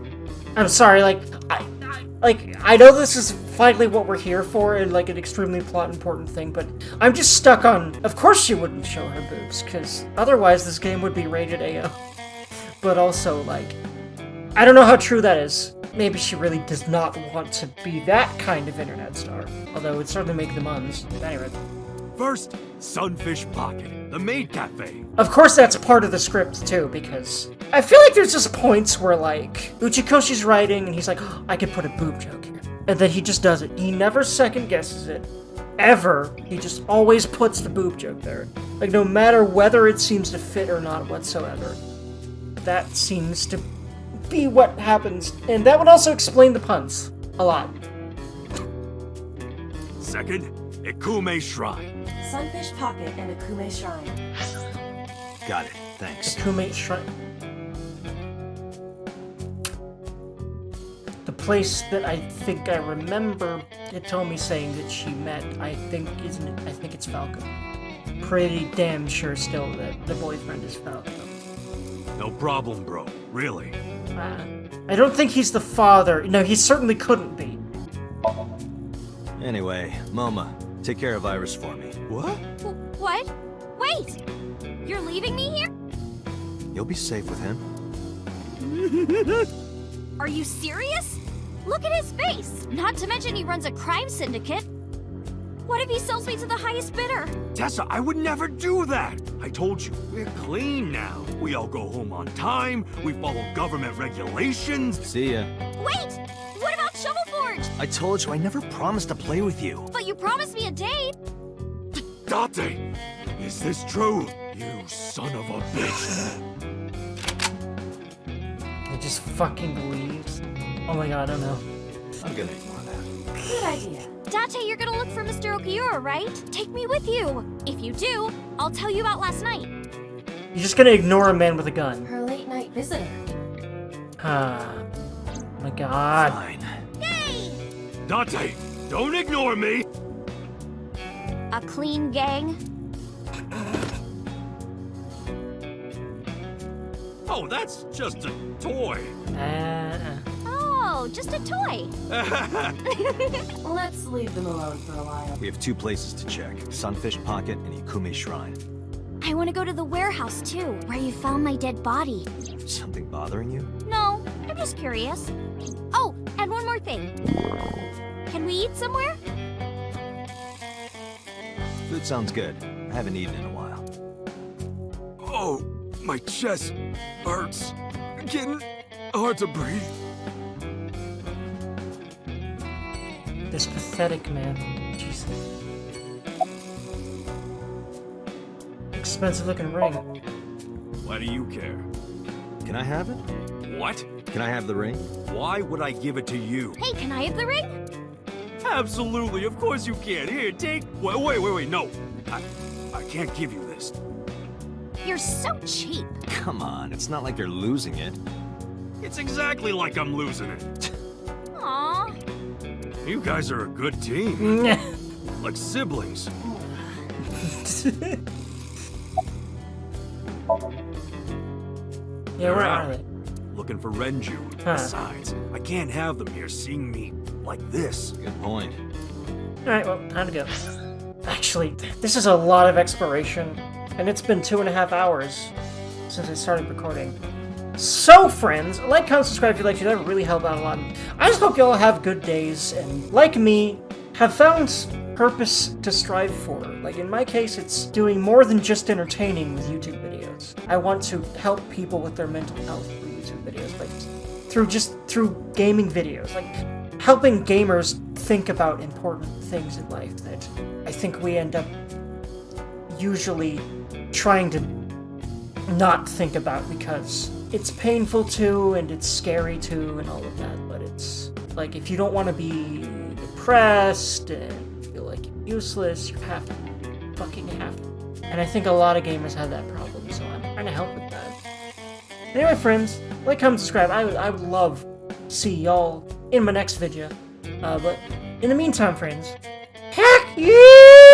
I'm sorry, I know this is finally what we're here for and like an extremely plot important thing, but I'm just stuck on, of course she wouldn't show her boobs, because otherwise this game would be rated AO. But also, like, I don't know how true that is. Maybe she really does not want to be that kind of internet star. Although it would certainly make the uns. Anyway. First, Sunfish Pocket, the maid cafe. Of course that's part of the script too, because I feel like there's just points where like, Uchikoshi's writing and he's like, oh, I could put a boob joke here. And then he just does it. He never second guesses it. Ever. He just always puts the boob joke there. Like no matter whether it seems to fit or not whatsoever. That seems to be what happens, and that would also explain the puns a lot. Second, Ikume Shrine. Sunfish Pocket and Akume Shrine. Got it. Thanks. Ikume Shrine. The place that I think I remember Hitomi saying that she met, I think it's Falco. Pretty damn sure still that the boyfriend is Falco. No problem, bro. Really. I don't think he's the father. No, he certainly couldn't be. Anyway, Moma, take care of Iris for me. What? What? Wait! You're leaving me here? You'll be safe with him. Are you serious? Look at his face! Not to mention he runs a crime syndicate. What if he sells me to the highest bidder? Tessa, I would never do that! I told you, we're clean now. We all go home on time, we follow government regulations. See ya. Wait! What about Shovel Forge? I told you I never promised to play with you. But you promised me a date! Date! Is this true? You son of a bitch! He just fucking leaves. Oh my god, I don't know. I'm gonna ignore that. Good idea. Date, you're gonna look for Mr. Okiura, right? Take me with you. If you do, I'll tell you about last night. You're just gonna ignore a man with a gun. Her late night visitor. Ah. My god. Fine. Yay! Date, don't ignore me! A clean gang? Oh, that's just a toy. Oh, just a toy. Let's leave them alone for a while. We have 2 places to check. Sunfish Pocket and Hitomi Shrine. I want to go to the warehouse too, where you found my dead body. Something bothering you? No, I'm just curious. Oh, and one more thing. Can we eat somewhere? Food sounds good. I haven't eaten in a while. Oh, my chest hurts. Getting hard to breathe. This pathetic man. Jesus. Expensive looking ring. Why do you care? Can I have it? What? Can I have the ring? Why would I give it to you? Hey, can I have the ring? Absolutely, of course you can. Here, take... Wait, no. I can't give you this. You're so cheap. Come on, it's not like you're losing it. It's exactly like I'm losing it. Aww. You guys are a good team. Like siblings. Yeah, where are they? Looking for Renju. Besides, I can't have them here seeing me like this. Good point. Alright, well, time to go. Actually, this is a lot of exploration, and it's been 2.5 hours since I started recording. So, friends, like, comment, subscribe if you like to. That would really help out a lot. I just hope you all have good days, and, like me, have found purpose to strive for. Like, in my case, it's doing more than just entertaining with YouTube videos. I want to help people with their mental health through YouTube videos, like, through gaming videos. Like, helping gamers think about important things in life that I think we end up usually trying to not think about because it's painful to, and it's scary to, and all of that, but it's, like, if you don't want to be depressed and feel like you're useless, you have to. Fucking have to. And I think a lot of gamers have that problem, so I'm trying to help with that. Anyway, friends, like, comment, subscribe. I would love to see y'all in my next video. But in the meantime, friends, heck yeah!